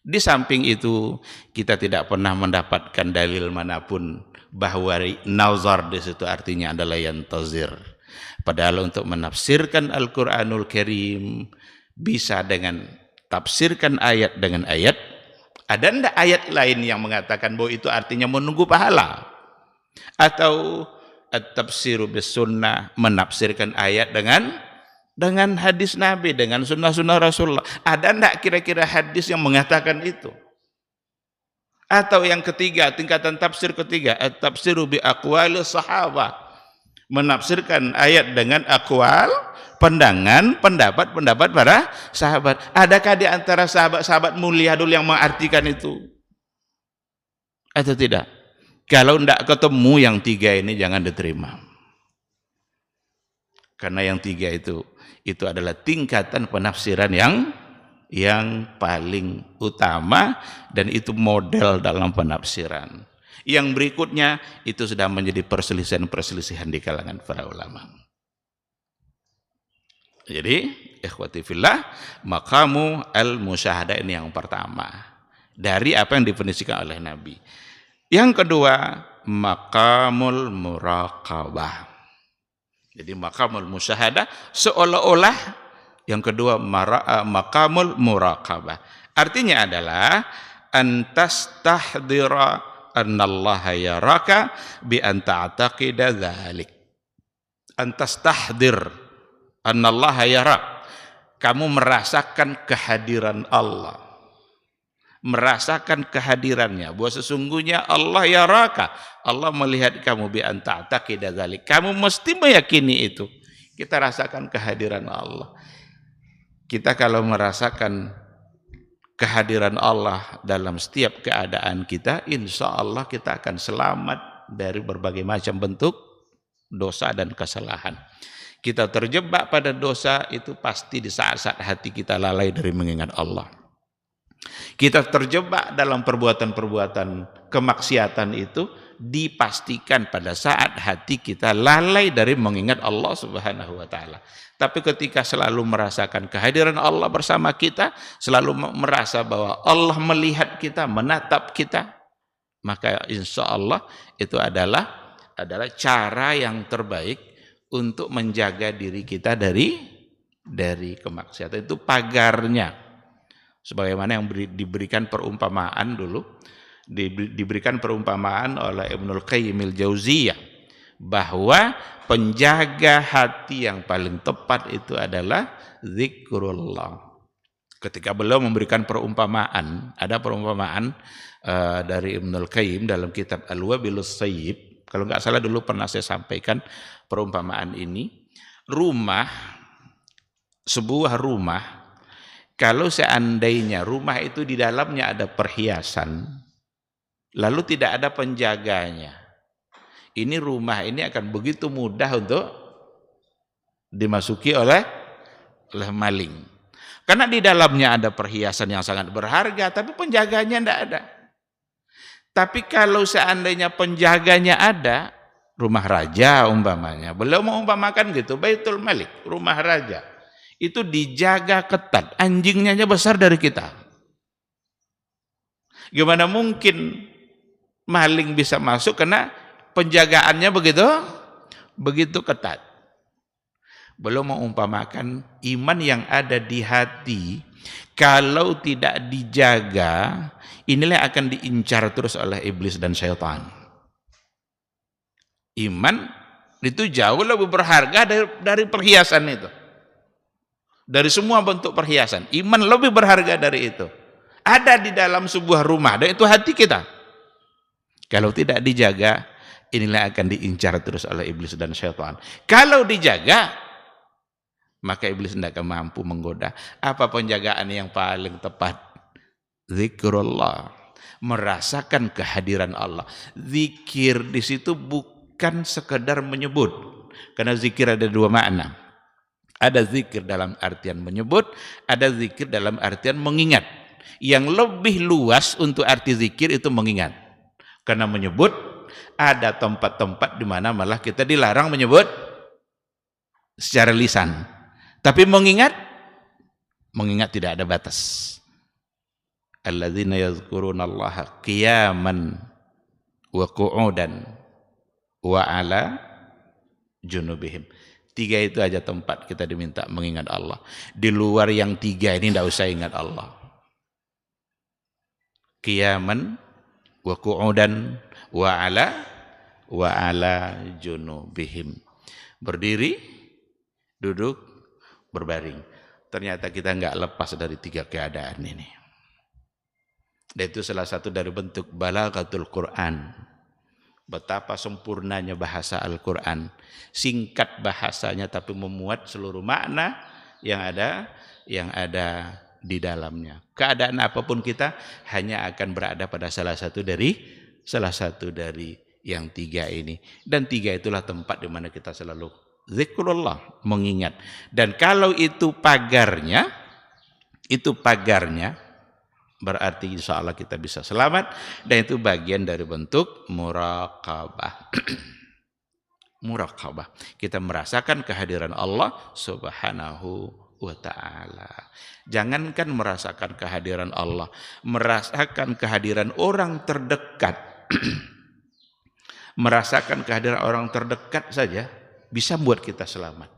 S3: Di samping itu kita tidak pernah mendapatkan dalil manapun bahwa nazar di situ artinya adalah yantazir. Padahal untuk menafsirkan Al-Qur'anul Karim bisa dengan tafsirkan ayat dengan ayat. Ada enggak ayat lain yang mengatakan bahwa itu artinya menunggu pahala? Atau at-tafsiru bis sunnah, menafsirkan ayat dengan hadis Nabi, dengan sunnah-sunnah Rasulullah. Ada enggak kira-kira hadis yang mengatakan itu? Atau yang ketiga, tingkatan tafsir ketiga, at-tafsiru bi aqwali sahabah, menafsirkan ayat dengan aqwal, pandangan, pendapat para sahabat. Adakah di antara sahabat-sahabat mulia dulu yang mengartikan itu? Atau tidak? Kalau tidak ketemu yang tiga ini jangan diterima. Karena yang tiga itu adalah tingkatan penafsiran yang paling utama, dan itu model dalam penafsiran. Yang berikutnya itu sudah menjadi perselisihan di kalangan para ulama. Jadi, ikhwati fillah, maqamu al-musyahadah ini yang pertama dari apa yang didefinisikan oleh Nabi. Yang kedua, maqamul muraqabah. Jadi maqamul musyahadah seolah-olah yang kedua maqamul muraqabah. Artinya adalah antas tahdira annallaha yaraka bi an ta'taqida dzalik. Antas tahdir annallaha yarak. Kamu merasakan kehadiran Allah. Merasakan kehadirannya, bahwa sesungguhnya Allah yaraka, Allah melihat kamu, bi an ta'taqida dzalik. Kamu mesti meyakini itu. Kita rasakan kehadiran Allah. Kita kalau merasakan kehadiran Allah dalam setiap keadaan kita, insya Allah kita akan selamat dari berbagai macam bentuk dosa dan kesalahan. Kita terjebak pada dosa itu pasti di saat-saat hati kita lalai dari mengingat Allah. Kita terjebak dalam perbuatan-perbuatan kemaksiatan itu dipastikan pada saat hati kita lalai dari mengingat Allah Subhanahu wa taala. Tapi ketika selalu merasakan kehadiran Allah bersama kita, selalu merasa bahwa Allah melihat kita, menatap kita, maka insya Allah itu adalah cara yang terbaik untuk menjaga diri kita dari kemaksiatan. Itu pagarnya. Sebagaimana yang diberikan perumpamaan dulu, diberikan perumpamaan oleh Ibnul Qayyim al-Jauziyah, bahwa penjaga hati yang paling tepat itu adalah zikrullah. Ketika beliau memberikan perumpamaan, ada perumpamaan dari Ibnul Qayyim dalam kitab Al-Wabilus Sayyib. Kalau nggak salah dulu pernah saya sampaikan perumpamaan ini. Sebuah rumah, kalau seandainya rumah itu di dalamnya ada perhiasan, lalu tidak ada penjaganya, ini rumah ini akan begitu mudah untuk dimasuki oleh maling. Karena di dalamnya ada perhiasan yang sangat berharga, tapi penjaganya tidak ada. Tapi kalau seandainya penjaganya ada, rumah raja umpamanya, beliau mengumpamakan gitu, Baitul Malik, rumah raja, itu dijaga ketat, anjingnya aja besar dari kita. Gimana mungkin maling bisa masuk karena penjagaannya begitu ketat. Belum mengumpamakan iman yang ada di hati, kalau tidak dijaga, inilah akan diincar terus oleh iblis dan syaitan. Iman itu jauh lebih berharga dari perhiasan itu. Dari semua bentuk perhiasan, iman lebih berharga dari itu. Ada di dalam sebuah rumah, dan itu hati kita. Kalau tidak dijaga, inilah akan diincar terus oleh iblis dan syaitan. Kalau dijaga, maka iblis tidak akan mampu menggoda. Apa penjagaan yang paling tepat? Zikrullah. merasakan kehadiran Allah. Zikir di situ bukan sekedar menyebut, karena zikir ada dua makna. Ada zikir dalam artian menyebut, ada zikir dalam artian mengingat. Yang lebih luas untuk arti zikir itu mengingat. Karena menyebut ada tempat-tempat di mana malah kita dilarang menyebut secara lisan. Tapi mengingat tidak ada batas. Alladzina yadhkurunallaha qiyaman wa qu'udan wa ala junubihim. 3 itu aja tempat kita diminta mengingat Allah. Di luar yang 3 ini tidak usah ingat Allah. Qiyaman wa qu'udan wa ala junubihim. Berdiri, duduk, berbaring. Ternyata kita enggak lepas dari 3 keadaan ini. Dan itu salah satu dari bentuk balaghatul Quran. Betapa sempurnanya bahasa Al-Quran. Singkat bahasanya tapi memuat seluruh makna yang ada di dalamnya. Keadaan apapun kita hanya akan berada pada salah satu dari yang 3 ini. Dan 3 itulah tempat di mana kita selalu zikrullah, mengingat. Dan kalau itu pagarnya, berarti insya Allah kita bisa selamat. Dan itu bagian dari bentuk muraqabah. Muraqabah. Kita merasakan kehadiran Allah subhanahu wa ta'ala. Jangankan merasakan kehadiran Allah, merasakan kehadiran orang terdekat. Merasakan kehadiran orang terdekat saja bisa buat kita selamat.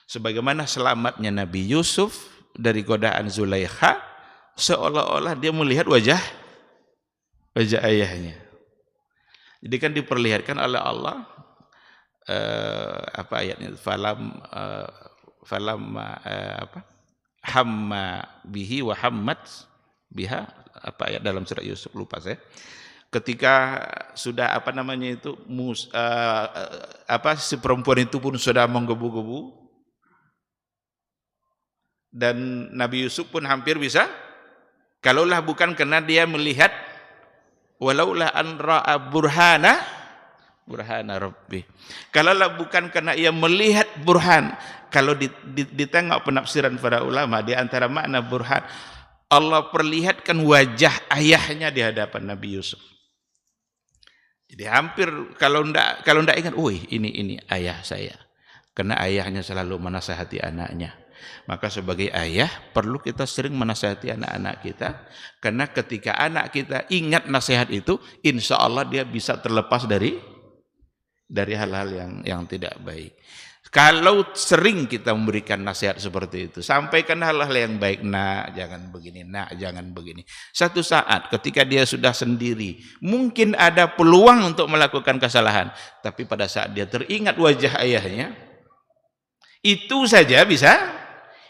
S3: Sebagaimana selamatnya Nabi Yusuf dari godaan Zulaikha, seolah-olah dia melihat wajah ayahnya. Jadi kan diperlihatkan oleh Allah apa ayatnya? Hamma bihi wa hammat biha, apa ayat dalam surat Yusuf, lupa saya. Ketika sudah si perempuan itu pun sudah menggebu-gebu, dan Nabi Yusuf pun hampir bisa, kalaulah bukan karena dia melihat, walaulah an ra'a burhana rabbi, kalaulah bukan karena ia melihat burhan. Kalau ditengok penafsiran para ulama, di antara makna burhan, Allah perlihatkan wajah ayahnya di hadapan Nabi Yusuf. Jadi hampir kalau ndak ingat, ini ayah saya, karena ayahnya selalu menasihati anaknya. Maka sebagai ayah perlu kita sering menasihati anak-anak kita, karena ketika anak kita ingat nasihat itu, insya Allah dia bisa terlepas dari hal-hal yang tidak baik. Kalau sering kita memberikan nasihat seperti itu, sampaikan hal-hal yang baik, nak jangan begini, nak jangan begini. Satu saat ketika dia sudah sendiri, mungkin ada peluang untuk melakukan kesalahan, tapi pada saat dia teringat wajah ayahnya, itu saja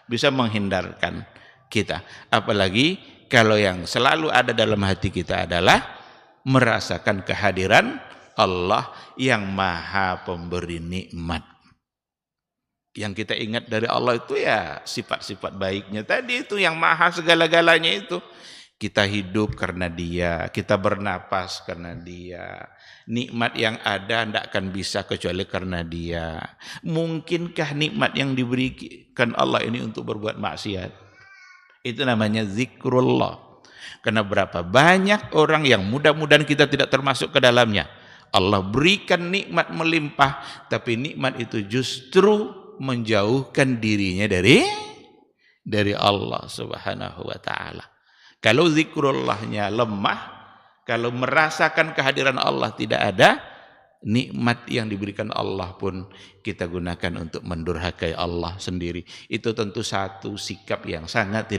S3: bisa menghindarkan kita. Apalagi kalau yang selalu ada dalam hati kita adalah merasakan kehadiran Allah yang maha pemberi nikmat. Yang kita ingat dari Allah itu ya sifat-sifat baiknya tadi itu, yang maha segala-galanya itu. Kita hidup karena dia, kita bernapas karena dia. Nikmat yang ada tidak akan bisa kecuali karena dia. Mungkinkah nikmat yang diberikan Allah ini untuk berbuat maksiat? Itu namanya zikrullah. Karena berapa banyak orang yang mudah-mudahan kita tidak termasuk ke dalamnya. Allah berikan nikmat melimpah, tapi nikmat itu justru menjauhkan dirinya dari Allah subhanahu wa ta'ala. Kalau zikrullahnya lemah, kalau merasakan kehadiran Allah tidak ada, nikmat yang diberikan Allah pun kita gunakan untuk mendurhakai Allah sendiri. Itu tentu satu sikap yang sangat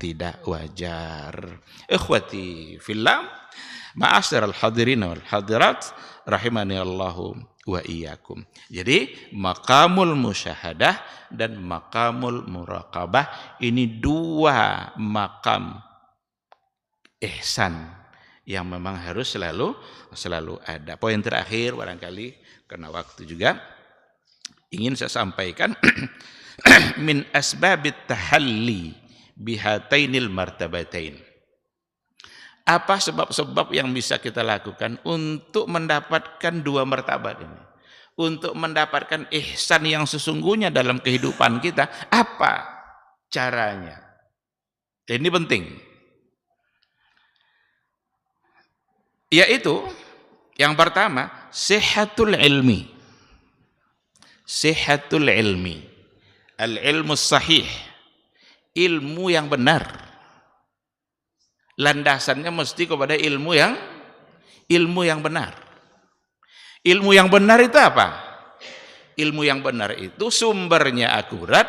S3: tidak wajar. Ikhwati fillah, ma'asyiral hadirin wal hadirat, rahimani Allahu wa iyyakum. Jadi maqamul musyahadah dan maqamul muraqabah ini 2 maqam ihsan yang memang harus selalu ada. Poin terakhir barangkali karena waktu juga ingin saya sampaikan min asbabit tahalli bihatainil martabatain. Apa sebab-sebab yang bisa kita lakukan untuk mendapatkan dua martabat ini? Untuk mendapatkan ihsan yang sesungguhnya dalam kehidupan kita, apa caranya? Ini penting. Yaitu yang pertama, sihatul ilmi. Sihatul ilmi. Al-ilmu sahih. Ilmu yang benar. Landasannya mesti kepada ilmu yang benar. Ilmu yang benar itu apa? Ilmu yang benar itu sumbernya akurat,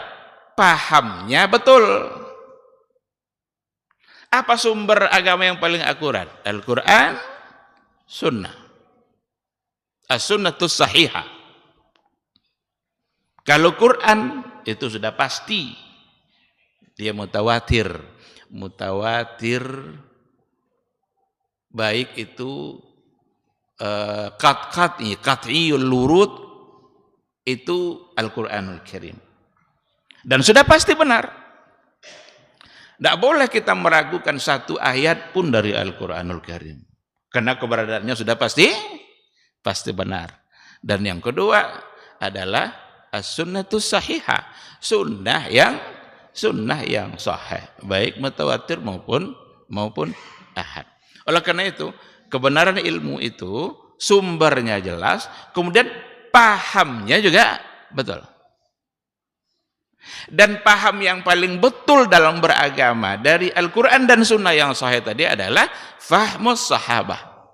S3: pahamnya betul. Apa sumber agama yang paling akurat? Al-Quran, Sunnah. As-sunnatus sahihah. Kalau Quran itu sudah pasti dia mutawatir. Mutawatir baik itu qat'iyul lurud itu Al-Quranul Karim. Dan sudah pasti benar. Tidak boleh kita meragukan satu ayat pun dari Al-Quranul Karim. Karena keberadaannya sudah pasti benar. Dan yang kedua adalah as-sunnatus sahihah. Sunnah yang sahih, baik mutawatir maupun ahad. Oleh karena itu, kebenaran ilmu itu sumbernya jelas, kemudian pahamnya juga betul. Dan paham yang paling betul dalam beragama dari Al-Quran dan Sunnah yang sahih tadi adalah fahmus sahabah.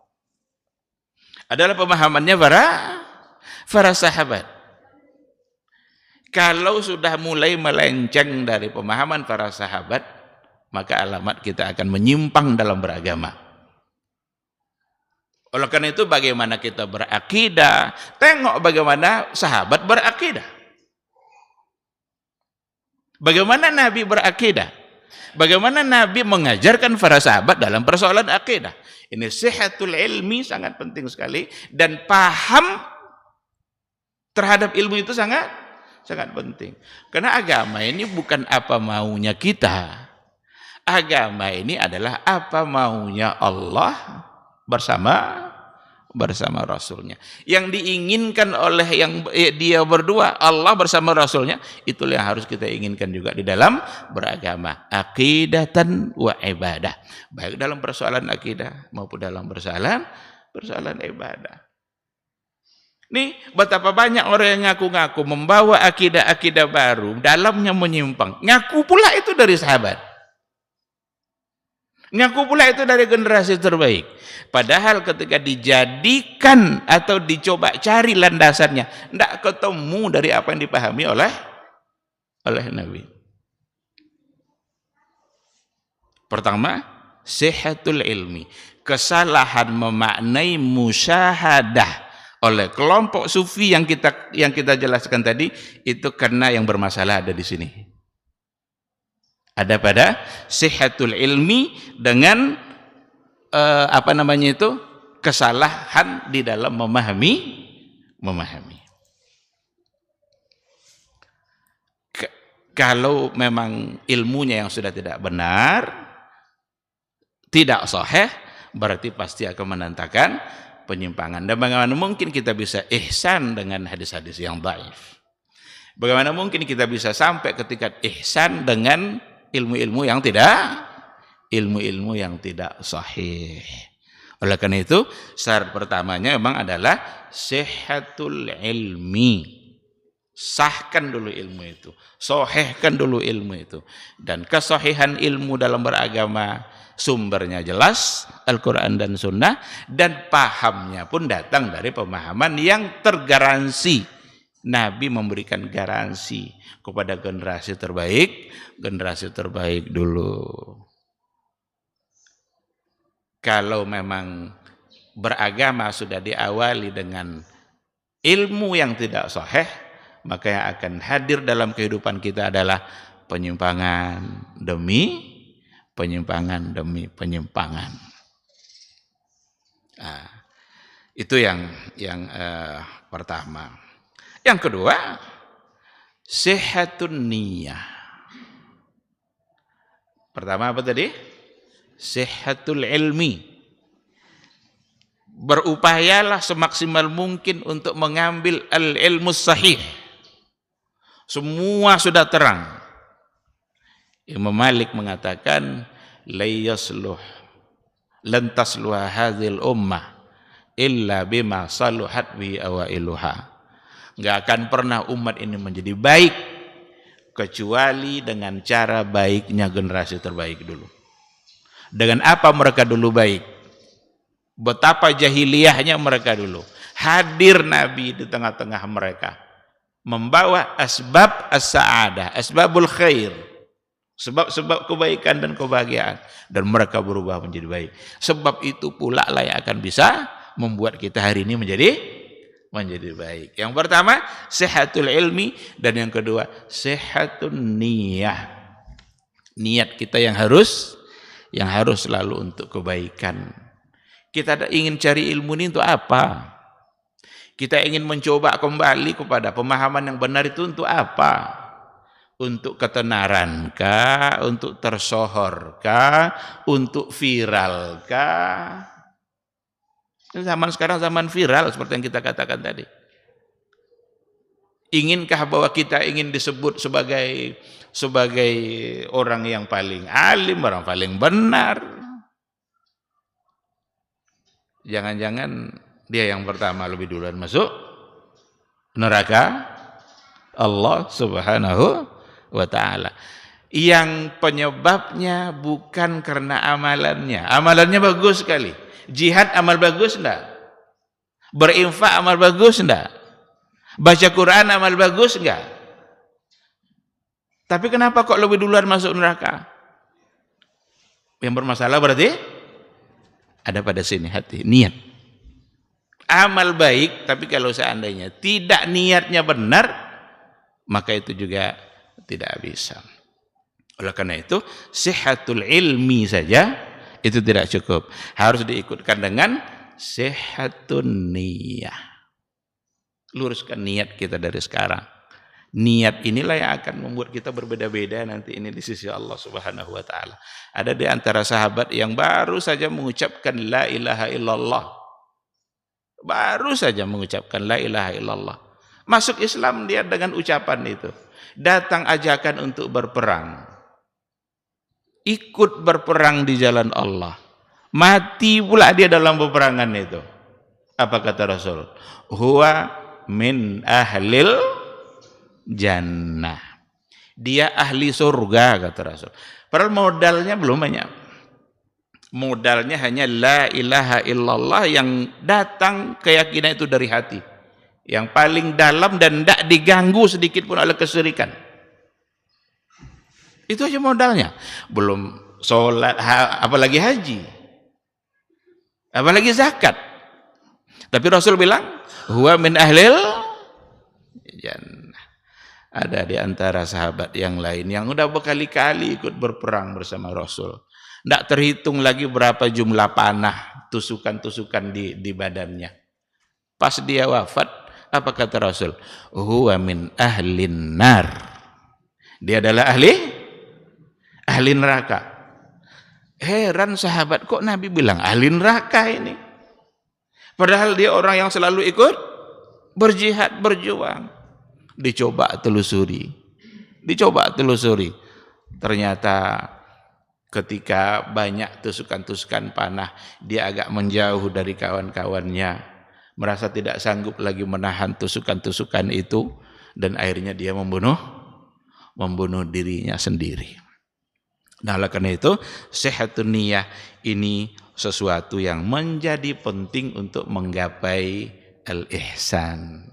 S3: Adalah pemahamannya para sahabat. Kalau sudah mulai melenceng dari pemahaman para sahabat, maka alamat kita akan menyimpang dalam beragama. Oleh karena itu bagaimana kita berakidah, tengok bagaimana sahabat berakidah. Bagaimana Nabi berakidah. Bagaimana Nabi mengajarkan para sahabat dalam persoalan akidah. Ini sihatul ilmi sangat penting sekali. Dan paham terhadap ilmu itu sangat penting. Karena agama ini bukan apa maunya kita. Agama ini adalah apa maunya Allah bersama Rasulnya. Yang diinginkan oleh dia berdua, Allah bersama Rasulnya, itulah yang harus kita inginkan juga di dalam beragama. Aqidatan wa ibadah. Baik dalam persoalan akidah maupun dalam persoalan ibadah. Nih, betapa banyak orang yang ngaku-ngaku membawa akidah-akidah baru, dalamnya menyimpang. Ngaku pula itu dari sahabat. Ngaku pula itu dari generasi terbaik. Padahal ketika dijadikan atau dicoba cari landasannya, tidak ketemu dari apa yang dipahami oleh Nabi. Pertama, sihatul ilmi. Kesalahan memaknai musyahadah oleh kelompok sufi yang kita jelaskan tadi, itu karena yang bermasalah ada di sini. Ada pada sihatul ilmi dengan kesalahan di dalam memahami. Kalau memang ilmunya yang sudah tidak benar, tidak sahih, berarti pasti akan menandakan penyimpangan. Dan bagaimana mungkin kita bisa ihsan dengan hadis-hadis yang dhaif? Bagaimana mungkin kita bisa sampai ke tingkat ihsan dengan ilmu-ilmu yang tidak sahih? Oleh karena itu, syarat pertamanya memang adalah sihatul ilmi. Sahkan dulu ilmu itu, sahihkan dulu ilmu itu. Dan kesahihan ilmu dalam beragama sumbernya jelas, Al-Quran dan Sunnah, dan pahamnya pun datang dari pemahaman yang tergaransi. Nabi memberikan garansi kepada generasi terbaik dulu. Kalau memang beragama sudah diawali dengan ilmu yang tidak sahih, maka yang akan hadir dalam kehidupan kita adalah penyimpangan demi penyimpangan. Nah, itu yang pertama. Yang kedua, sihatun niyah. Pertama apa tadi? Sihhatul ilmi. Berupayalah semaksimal mungkin untuk mengambil al-ilmu sahih. Semua sudah terang. Imam Malik mengatakan, lan tasluha hadhil ummah illa bima saluhat bi awailuha. Enggak akan pernah umat ini menjadi baik kecuali dengan cara baiknya generasi terbaik dulu. Dengan apa mereka dulu baik? Betapa jahiliyahnya mereka dulu. Hadir Nabi di tengah-tengah mereka, membawa asbab as-sa'adah, asbabul khair, sebab-sebab kebaikan dan kebahagiaan, dan mereka berubah menjadi baik. Sebab itu pula lah yang akan bisa membuat kita hari ini menjadi baik. Yang pertama, sehatul ilmi, dan yang kedua, sehatun niyah. Niat kita yang harus selalu untuk kebaikan. Kita ingin cari ilmu ini untuk apa? Kita ingin mencoba kembali kepada pemahaman yang benar itu untuk apa? Untuk ketenarankah? Untuk tersohorkah? Untuk viralkah? Zaman sekarang zaman viral seperti yang kita katakan tadi. Inginkah bahwa kita ingin disebut sebagai orang yang paling alim, orang paling benar? Jangan-jangan dia yang pertama lebih duluan masuk neraka Allah Subhanahu wa ta'ala. Yang penyebabnya bukan karena amalannya. Amalannya bagus sekali. Jihad amal bagus enggak? Berinfak amal bagus enggak? Baca Quran amal bagus enggak? Tapi kenapa kok lebih duluan masuk neraka? Yang bermasalah berarti ada pada sini hati, niat. Amal baik, tapi kalau seandainya tidak niatnya benar, maka itu juga tidak bisa. Oleh karena itu, sihatul ilmi saja itu tidak cukup. Harus diikutkan dengan sihatun niyah. Luruskan niat kita dari sekarang. Niat inilah yang akan membuat kita berbeda-beda nanti ini di sisi Allah Subhanahu wa ta'ala. Ada di antara sahabat yang baru saja mengucapkan la ilaha illallah. Baru saja mengucapkan la ilaha illallah. Masuk Islam dia dengan ucapan itu. Datang ajakan untuk berperang. Ikut berperang di jalan Allah. Mati pula dia dalam peperangan itu. Apa kata Rasul? Huwa min ahlil jannah. Dia ahli surga, kata Rasul. Padahal modalnya belum banyak. Modalnya hanya la ilaha illallah yang datang keyakinan itu dari hati. Yang paling dalam dan tidak diganggu sedikit pun oleh kesyirikan. Itu aja modalnya. Belum sholat, apalagi haji. Apalagi zakat. Tapi Rasul bilang, huwa min ahlil jannah. Ada di antara sahabat yang lain yang udah berkali-kali ikut berperang bersama Rasul. Tidak terhitung lagi berapa jumlah panah, tusukan-tusukan di badannya. Pas dia wafat, apa kata Rasul? Huwa min ahlin nar. Dia adalah ahli neraka. Heran sahabat, kok Nabi bilang ahli neraka ini? Padahal dia orang yang selalu ikut berjihad, berjuang. Dicoba telusuri. Ternyata ketika banyak tusukan-tusukan panah, dia agak menjauh dari kawan-kawannya, merasa tidak sanggup lagi menahan tusukan-tusukan itu, dan akhirnya dia membunuh dirinya sendiri. Nah, oleh karena itu, sehatun niyah ini sesuatu yang menjadi penting untuk menggapai al-ihsan.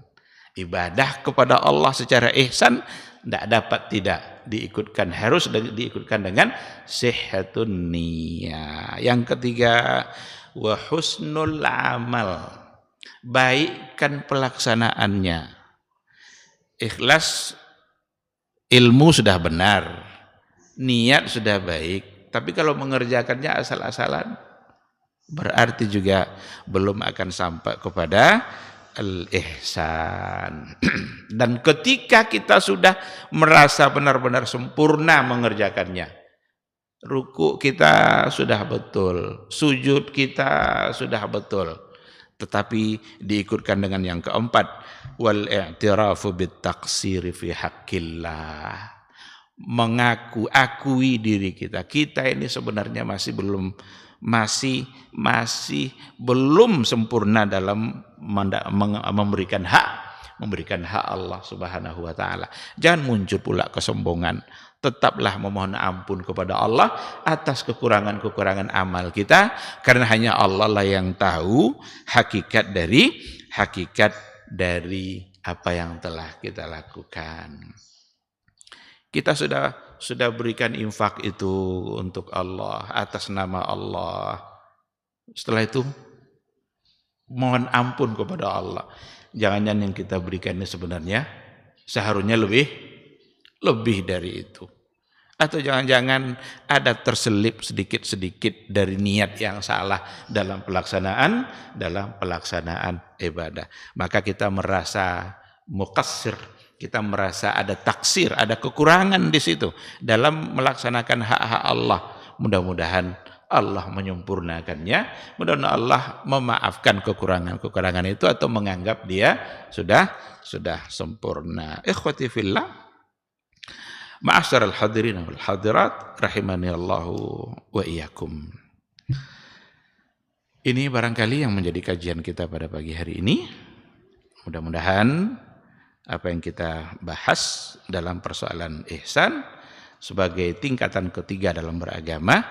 S3: Ibadah kepada Allah secara ihsan tidak dapat tidak diikutkan, harus diikutkan dengan sihatun niyah. Yang ketiga, wa husnul amal, baikkan pelaksanaannya. Ikhlas, ilmu sudah benar, niat sudah baik, tapi kalau mengerjakannya asal-asalan, berarti juga belum akan sampai kepada al-ihsan. Dan ketika kita sudah merasa benar-benar sempurna mengerjakannya, ruku kita sudah betul, sujud kita sudah betul, tetapi diikutkan dengan yang keempat, wal i'tirafu bit taqsiri fi haqqillah, akui diri kita ini sebenarnya masih belum sempurna dalam memberikan hak Allah Subhanahu wa taala. Jangan muncul pula kesombongan. Tetaplah memohon ampun kepada Allah atas kekurangan-kekurangan amal kita, karena hanya Allah lah yang tahu hakikat dari apa yang telah kita lakukan. Kita sudah berikan infak itu untuk Allah, atas nama Allah. Setelah itu mohon ampun kepada Allah. Jangan-jangan yang kita berikan ini sebenarnya seharusnya lebih dari itu. Atau jangan-jangan ada terselip sedikit-sedikit dari niat yang salah dalam pelaksanaan ibadah. Maka kita merasa muqassir, kita merasa ada taksir, ada kekurangan di situ dalam melaksanakan hak-hak Allah. Mudah-mudahan Allah menyempurnakannya, mudah-mudahan Allah memaafkan kekurangan-kekurangan itu atau menganggap dia sudah sempurna. Ikhwati fillah, ma'asyiral hadirin wal hadirat rahimani Allahu wa iyyakum. Ini barangkali yang menjadi kajian kita pada pagi hari ini. Mudah-mudahan apa yang kita bahas dalam persoalan ihsan sebagai tingkatan ketiga dalam beragama,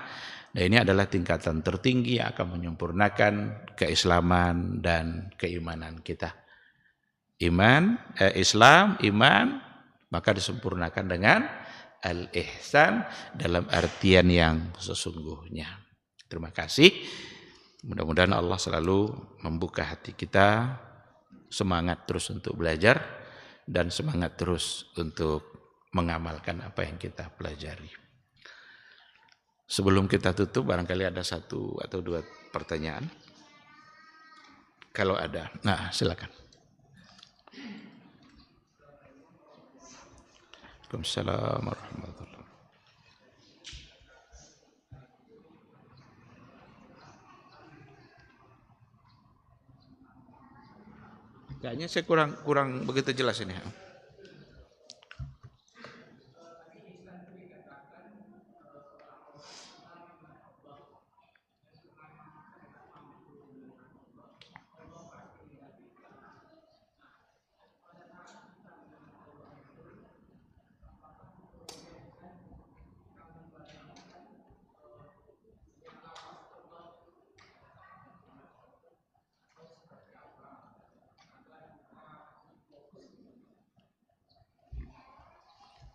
S3: nah ini adalah tingkatan tertinggi yang akan menyempurnakan keislaman dan keimanan kita. Islam, iman, maka disempurnakan dengan al-ihsan dalam artian yang sesungguhnya. Terima kasih. Mudah-mudahan Allah selalu membuka hati kita, semangat terus untuk belajar dan semangat terus untuk mengamalkan apa yang kita pelajari. Sebelum kita tutup, barangkali ada satu atau dua pertanyaan. Kalau ada, nah silakan. Waalaikumsalam warahmatullahi wabarakatuh. Kayaknya saya kurang begitu jelas ini.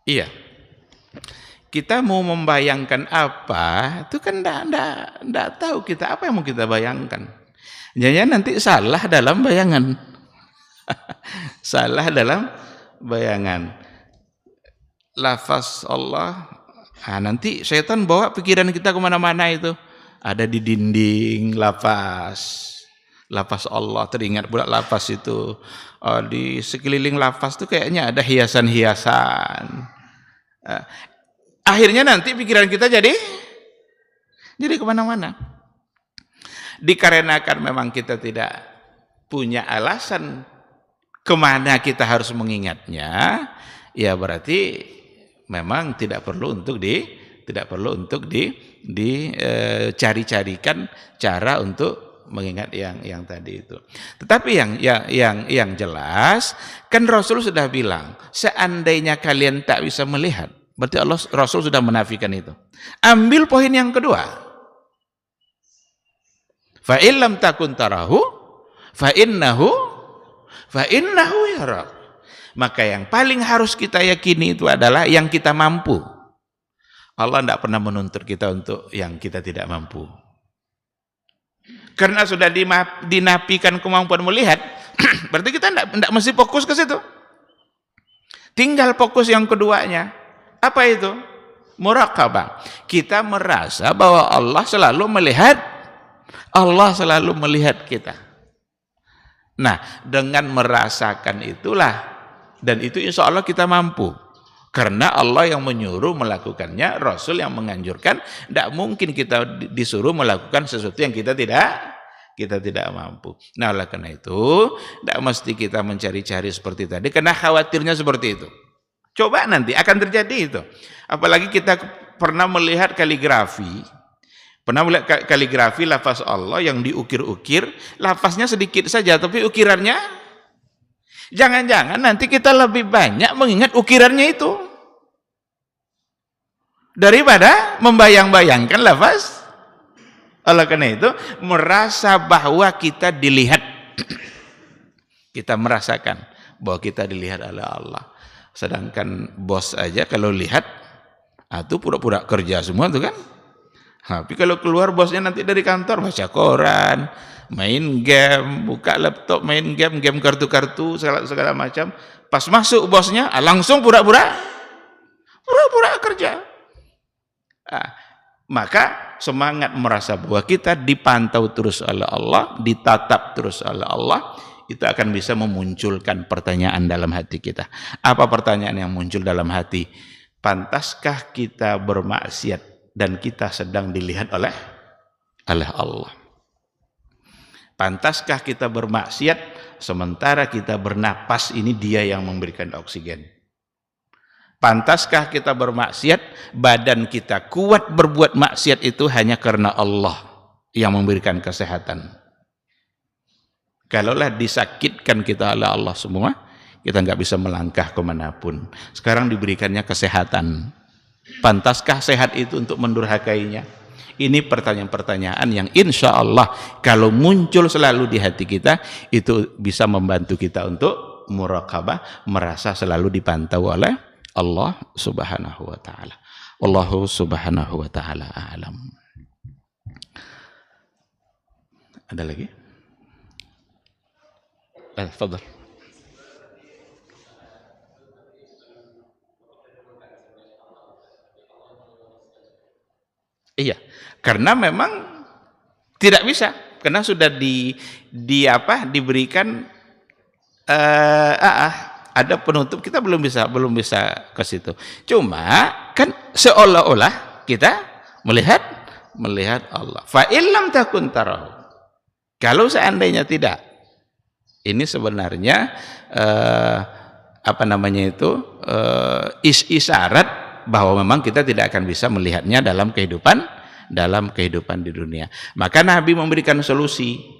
S3: Iya, kita mau membayangkan apa, itu kan enggak tahu kita apa yang mau kita bayangkan. Jangan nanti salah dalam bayangan. Salah dalam bayangan. Lafaz Allah, nanti setan bawa pikiran kita kemana-mana itu. Ada di dinding lafaz Allah, teringat pula lafaz itu. Di sekeliling lafaz itu kayaknya ada hiasan-hiasan. Akhirnya nanti pikiran kita jadi kemana-mana. Dikarenakan memang kita tidak punya alasan kemana kita harus mengingatnya, ya berarti memang tidak perlu untuk dicari-carikan cara untuk mengingat yang tadi itu. Tetapi yang jelas kan Rasul sudah bilang, seandainya kalian tak bisa melihat, berarti Rasul sudah menafikan itu. Ambil poin yang kedua. Fa in lam takun tarahu fa innahu yara. Maka yang paling harus kita yakini itu adalah yang kita mampu. Allah tidak pernah menuntut kita untuk yang kita tidak mampu. Karena sudah dinafikan kemampuan melihat, berarti kita tidak mesti fokus ke situ. Tinggal fokus yang keduanya. Apa itu? Muraqabah. Kita merasa bahwa Allah selalu melihat kita. Nah, dengan merasakan itulah, dan itu insya Allah kita mampu. Karena Allah yang menyuruh melakukannya, Rasul yang menganjurkan. Tidak mungkin kita disuruh melakukan sesuatu yang kita tidak mampu. Nah, oleh karena itu, tidak mesti kita mencari-cari seperti tadi, karena khawatirnya seperti itu. Coba nanti akan terjadi itu. Apalagi kita pernah melihat kaligrafi. Pernah melihat kaligrafi lafaz Allah yang diukir-ukir, lafaznya sedikit saja, tapi ukirannya, jangan-jangan nanti kita lebih banyak mengingat ukirannya itu daripada membayang-bayangkan lafaz. Oleh karena itu, merasa bahwa kita dilihat, kita merasakan bahwa kita dilihat oleh Allah. Sedangkan bos aja kalau lihat, itu pura-pura kerja semua tuh kan. Tapi kalau keluar bosnya nanti dari kantor, baca koran, main game, buka laptop, main game kartu-kartu, segala macam. Pas masuk bosnya, langsung pura-pura kerja. Maka semangat merasa bahwa kita dipantau terus oleh Allah, ditatap terus oleh Allah, itu akan bisa memunculkan pertanyaan dalam hati kita. Apa pertanyaan yang muncul dalam hati? Pantaskah kita bermaksiat dan kita sedang dilihat oleh Allah? Pantaskah kita bermaksiat sementara kita bernapas, ini Dia yang memberikan oksigen? Pantaskah kita bermaksiat, badan kita kuat berbuat maksiat itu hanya karena Allah yang memberikan kesehatan? Kalaulah disakitkan kita oleh Allah semua, kita nggak bisa melangkah kemanapun. Sekarang diberikannya kesehatan. Pantaskah sehat itu untuk mendurhakainya? Ini pertanyaan-pertanyaan yang insya Allah kalau muncul selalu di hati kita, itu bisa membantu kita untuk muraqabah, merasa selalu dipantau oleh Allah subhanahu wa ta'ala. Wallahu subhanahu wa ta'ala a'lam. Ada lagi? Fadhal. Iya, karena memang tidak bisa, karena sudah diberikan ada penutup, kita belum bisa ke situ. Cuma kan seolah-olah kita melihat Allah. Fa illam takun tarahu. Kalau seandainya tidak, ini sebenarnya isyarat bahwa memang kita tidak akan bisa melihatnya dalam kehidupan di dunia. Maka Nabi memberikan solusi.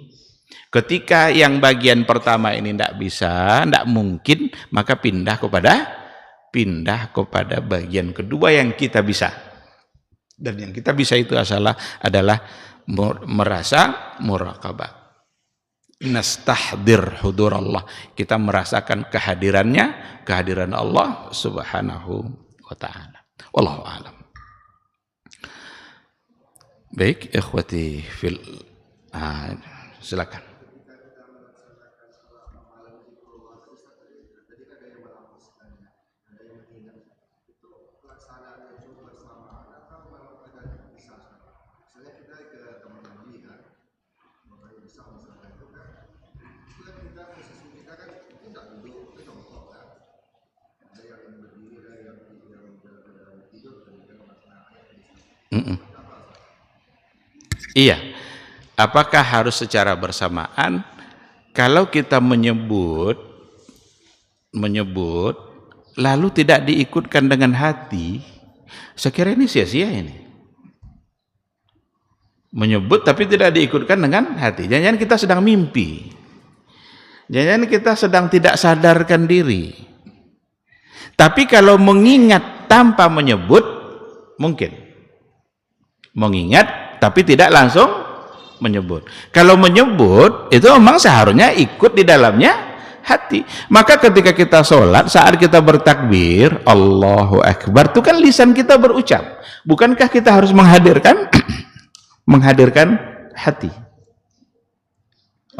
S3: Ketika yang bagian pertama ini tidak bisa, tidak mungkin, maka pindah kepada bagian kedua yang kita bisa. Dan yang kita bisa itu adalah merasa muraqabah. Nastahdir hudur Allah. Kita merasakan kehadiran Allah subhanahu wa ta'ala. Wallahu a'lam. Baik, ikhwati fil silakan. Iya, apakah harus secara bersamaan? Kalau kita menyebut lalu tidak diikutkan dengan hati, saya kira ini sia-sia ini. Menyebut tapi tidak diikutkan dengan hati, jangan-jangan kita sedang mimpi, jangan-jangan kita sedang tidak sadarkan diri. Tapi kalau mengingat tanpa menyebut, mungkin mengingat tapi tidak langsung menyebut. Kalau menyebut itu memang seharusnya ikut di dalamnya hati. Maka ketika kita sholat, saat kita bertakbir Allahu Akbar, itu kan lisan kita berucap. Bukankah kita harus menghadirkan hati?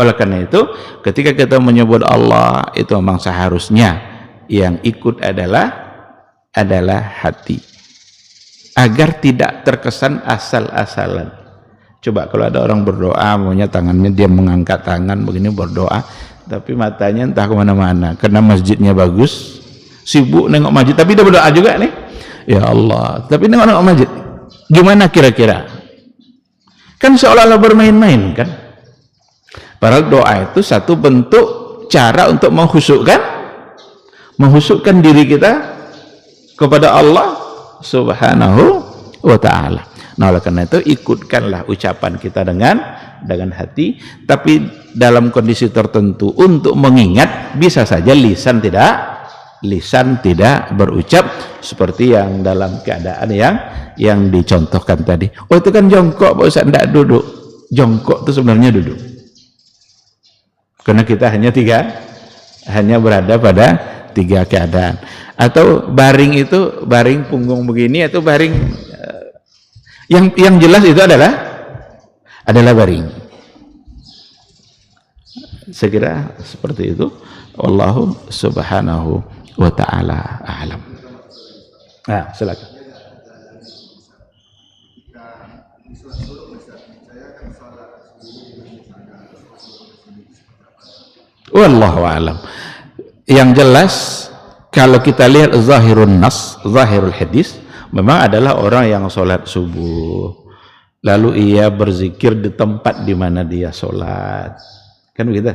S3: Oleh karena itu, ketika kita menyebut Allah, itu memang seharusnya yang ikut adalah hati, agar tidak terkesan asal-asalan. Coba kalau ada orang berdoa, maunya tangannya dia mengangkat tangan begini berdoa, tapi matanya entah kemana-mana, karena masjidnya bagus sibuk nengok masjid, tapi dia berdoa juga nih. Ya Allah, tapi nengok masjid. Gimana kira-kira? Kan seolah-olah bermain-main kan? Padahal doa itu satu bentuk cara untuk menghusukkan diri kita kepada Allah Subhanahu wa ta'ala. Nah, oleh karena itu ikutkanlah ucapan kita dengan hati, tapi dalam kondisi tertentu untuk mengingat. Bisa saja lisan tidak berucap seperti yang dalam keadaan yang dicontohkan tadi. Oh, itu kan jongkok Pak Ustaz, tidak duduk. Jongkok itu sebenarnya duduk, karena kita hanya berada pada 3 keadaan. Atau baring itu baring punggung begini, atau baring yang jelas itu adalah baring. Saya kira seperti itu. Wallahu subhanahu wa ta'ala a'lam. Nah, silakan. Wallahu a'lam. Yang jelas kalau kita lihat zahirun nas, zahirul hadis, memang adalah orang yang sholat subuh lalu ia berzikir di tempat di mana dia sholat, kan begitu.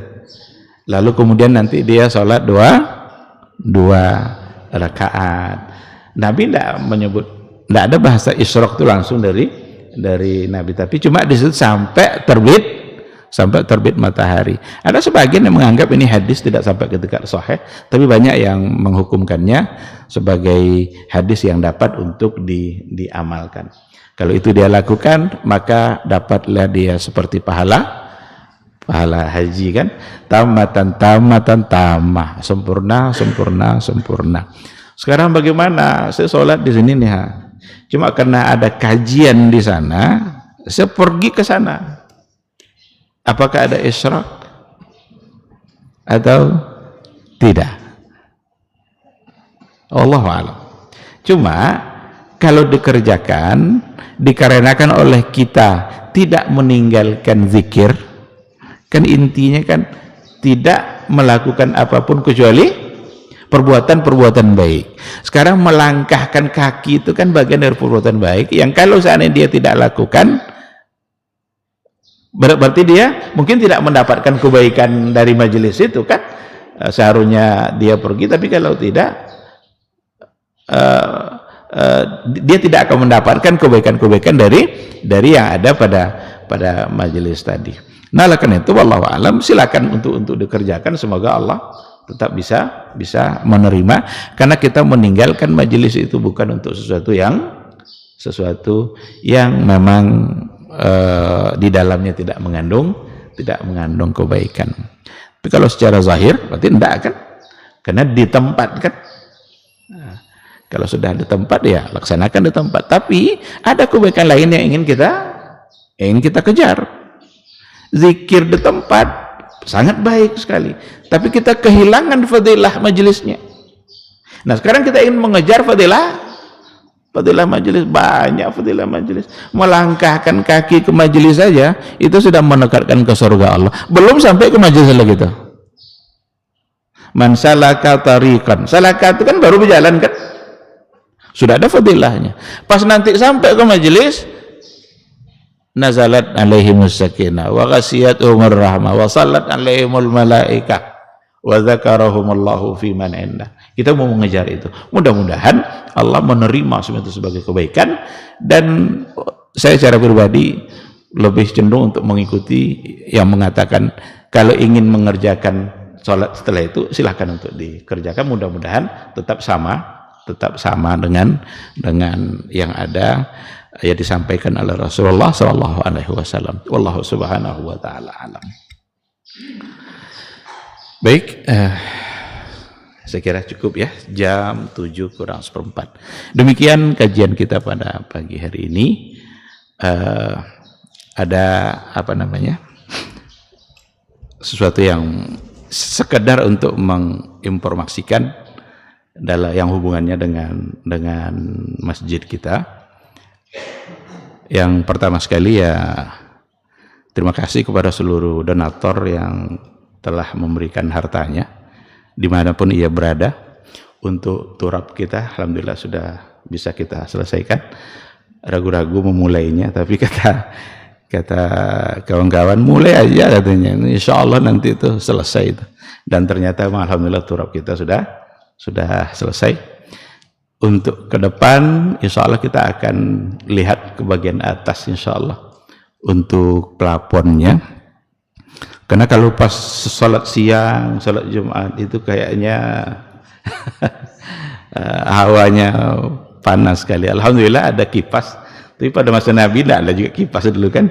S3: Lalu kemudian nanti dia sholat dua rakaat. Nabi tidak menyebut, tidak ada bahasa isyraq itu langsung dari Nabi, tapi cuma di situ sampai terbit matahari. Ada sebagian yang menganggap ini hadis tidak sampai ke dekat sahih, tapi banyak yang menghukumkannya sebagai hadis yang dapat untuk diamalkan. Kalau itu dia lakukan, maka dapatlah dia seperti pahala haji kan, tamatan tamah, sempurna. Sekarang bagaimana? Saya sholat di sini nih, cuma karena ada kajian di sana, saya pergi ke sana. Apakah ada isyraq atau tidak? Allahu a'lam. Cuma kalau dikerjakan dikarenakan oleh kita tidak meninggalkan zikir, kan intinya kan tidak melakukan apapun kecuali perbuatan baik. Sekarang melangkahkan kaki itu kan bagian dari perbuatan baik yang kalau seandainya dia tidak lakukan, berarti dia mungkin tidak mendapatkan kebaikan dari majelis itu kan. Seharusnya dia pergi, tapi kalau tidak dia tidak akan mendapatkan kebaikan-kebaikan dari yang ada pada majelis tadi. Nah, karena itu wallahu alam, silakan untuk dikerjakan, semoga Allah tetap bisa menerima, karena kita meninggalkan majelis itu bukan untuk sesuatu yang memang di dalamnya tidak mengandung kebaikan. Tapi kalau secara zahir berarti tidak kan, karena di tempat kan. Nah, kalau sudah di tempat ya laksanakan di tempat, tapi ada kebaikan lain yang ingin kita kejar. Zikir di tempat sangat baik sekali, tapi kita kehilangan fadilah majelisnya. Nah, sekarang kita ingin mengejar fadilah majelis, banyak fadilah majelis. Melangkahkan kaki ke majelis saja itu sudah mendekatkan ke surga Allah, belum sampai ke majelis lagi itu. Man salaka tariqan, salaka itu kan baru berjalan kan, sudah ada fadilahnya. Pas nanti sampai ke majelis, nazalat alaihimus sakinah wa ghasiyatuhumur rahmah wa sallat alaihimul malaikah wa dzakarahumullahu fi man indah. Kita mau mengejar itu. Mudah-mudahan Allah menerima semua itu sebagai kebaikan, dan saya secara pribadi lebih cenderung untuk mengikuti yang mengatakan kalau ingin mengerjakan sholat setelah itu silahkan untuk dikerjakan. Mudah-mudahan tetap sama dengan yang ada yang disampaikan oleh Rasulullah sallallahu alaihi wasallam. Wallahu subhanahu wa ta'ala alam. Baik, saya kira cukup ya, jam 7:04. Demikian kajian kita pada pagi hari ini. Ada sesuatu yang sekedar untuk menginformasikan dalam yang hubungannya dengan masjid kita. Yang pertama sekali ya, terima kasih kepada seluruh donatur yang telah memberikan hartanya dimanapun ia berada Untuk turab kita alhamdulillah sudah bisa kita selesaikan. Ragu-ragu memulainya, tapi kata kawan-kawan mulai aja katanya, insya Allah nanti itu selesai itu. Dan ternyata alhamdulillah turab kita sudah selesai. Untuk ke depan insya Allah kita akan lihat ke bagian atas insya Allah untuk pelafonnya, karena kalau pas sholat siang, sholat Jumat itu kayaknya hawanya panas sekali. Alhamdulillah ada kipas, tapi pada masa Nabi tidak ada juga kipas dulu kan.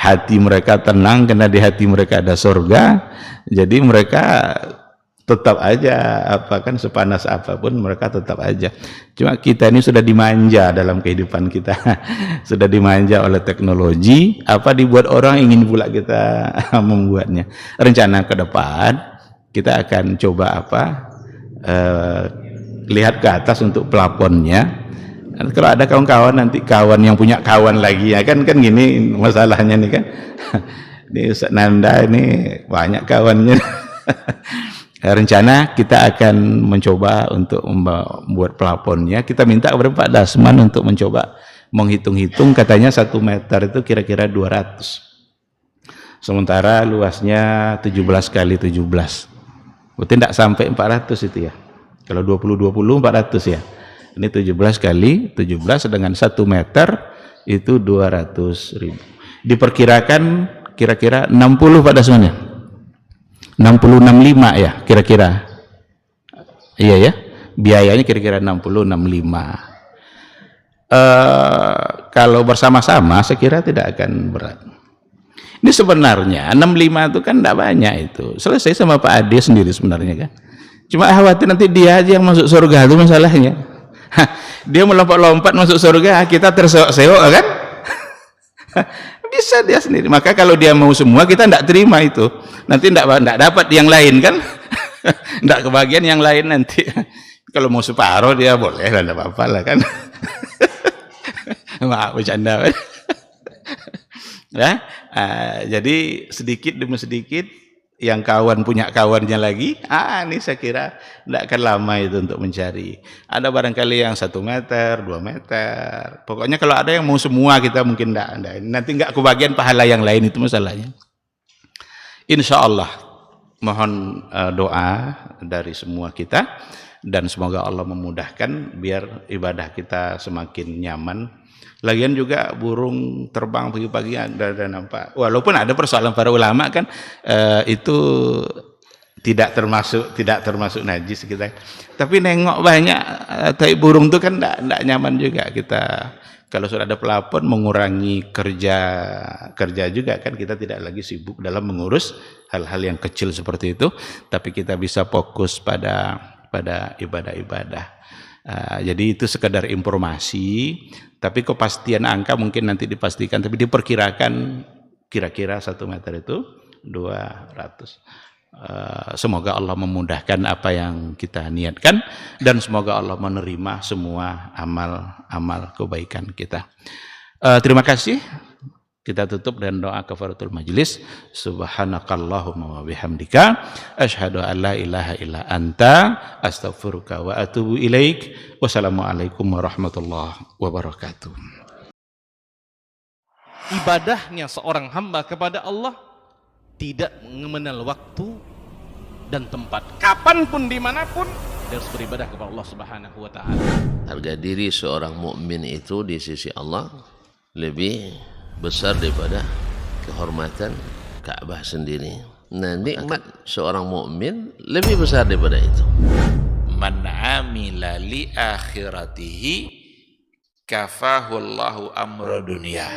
S3: Hati mereka tenang karena di hati mereka ada surga, jadi mereka tetap aja sepanas apapun mereka tetap aja. Cuma kita ini sudah dimanja dalam kehidupan kita. Sudah dimanja oleh teknologi, apa dibuat orang ingin pula kita membuatnya. Rencana ke depan kita akan coba lihat ke atas untuk plafonnya. Kalau ada kawan-kawan nanti kawan yang punya kawan lagi ya kan gini masalahnya nih kan. Ini Ustaz Nanda ini banyak kawannya. Rencana kita akan mencoba untuk membuat plafonnya. Kita minta kepada Pak Dasman untuk mencoba menghitung-hitung, katanya 1 meter itu kira-kira 200. Sementara luasnya 17 kali 17. Berarti tidak sampai 400 itu ya. Kalau 20-20 400 ya. Ini 17 kali 17 dengan 1 meter itu 200.000. Diperkirakan kira-kira 60 Pak Dasman ya. 60-65 ya kira-kira. Iya ya, biayanya kira-kira 60-65. Kalau bersama-sama saya kira tidak akan berat. Ini sebenarnya 65 itu kan tidak banyak itu. Selesai sama Pak Ade sendiri sebenarnya kan. Cuma khawatir nanti dia aja yang masuk surga itu masalahnya. Dia melompat-lompat masuk surga, kita terseok-seok kan. Bisa dia sendiri. Maka kalau dia mau semua kita tidak terima itu. Nanti tidak dapat yang lain kan. Tidak kebagian yang lain nanti. Kalau mau separuh dia boleh lah, tidak apa-apa lah kan. Maaf bercanda. Ya, jadi sedikit demi sedikit yang kawan punya kawannya lagi, ini saya kira tidak akan lama itu untuk mencari. Ada barangkali yang 1 meter, 2 meter. Pokoknya kalau ada yang mau semua kita mungkin tidak. Nanti nggak kebagian pahala yang lain, itu masalahnya. Insya Allah mohon doa dari semua kita dan semoga Allah memudahkan biar ibadah kita semakin nyaman. Lagian juga burung terbang pagi-pagi ada nampak. Walaupun ada persoalan para ulama kan itu tidak termasuk najis kita. Tapi nengok banyak tai burung itu kan tidak nyaman juga kita. Kalau sudah ada pelapon mengurangi kerja juga kan, kita tidak lagi sibuk dalam mengurus hal-hal yang kecil seperti itu, tapi kita bisa fokus pada ibadah-ibadah. Jadi itu sekedar informasi, tapi kepastian angka mungkin nanti dipastikan, tapi diperkirakan kira-kira 1 meter itu 200. Semoga Allah memudahkan apa yang kita niatkan dan semoga Allah menerima semua amal kebaikan kita. Terima kasih. Kita tutup dengan doa kafaratul majlis. Subhanakallahumma wa bihamdika asyhadu an la ilaha illa anta astaghfiruka wa atubu ilaik. Wassalamualaikum warahmatullahi wabarakatuh.
S1: Ibadahnya seorang hamba kepada Allah tidak mengenal waktu dan tempat. Kapanpun dimanapun dia harus beribadah kepada Allah Subhanahu wa taala.
S2: Harga diri seorang mukmin itu di sisi Allah lebih besar daripada kehormatan Ka'bah sendiri. Nah, nikmat seorang mukmin lebih besar daripada itu.
S3: Man amila li akhiratihi kafahullahu amra dunia.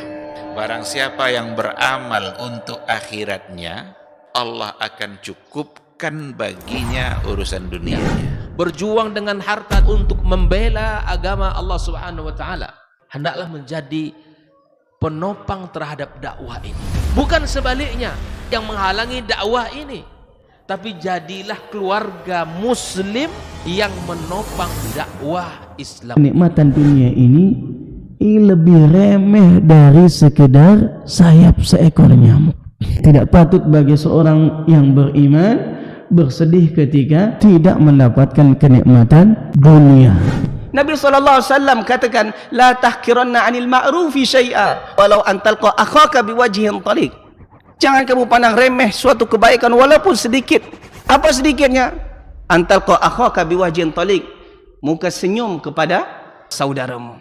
S3: Barang siapa yang beramal untuk akhiratnya, Allah akan cukupkan baginya urusan dunianya.
S4: Berjuang dengan harta untuk membela agama Allah Subhanahu wa taala hendaklah menjadi penopang terhadap dakwah ini. Bukan sebaliknya yang menghalangi dakwah ini, tapi jadilah keluarga muslim yang menopang dakwah Islam.
S5: Kenikmatan dunia ini lebih remeh dari sekedar sayap seekor nyamuk. Tidak patut bagi seorang yang beriman bersedih ketika tidak mendapatkan kenikmatan dunia.
S6: Nabi SAW katakan, la tahkiranna 'anil ma'rufi syai'a walau an talqa akhaka biwajhin taliq. Jangan kamu pandang remeh suatu kebaikan walaupun sedikit. Apa sedikitnya? An talqa akhaka biwajhin taliq, muka senyum kepada saudaramu.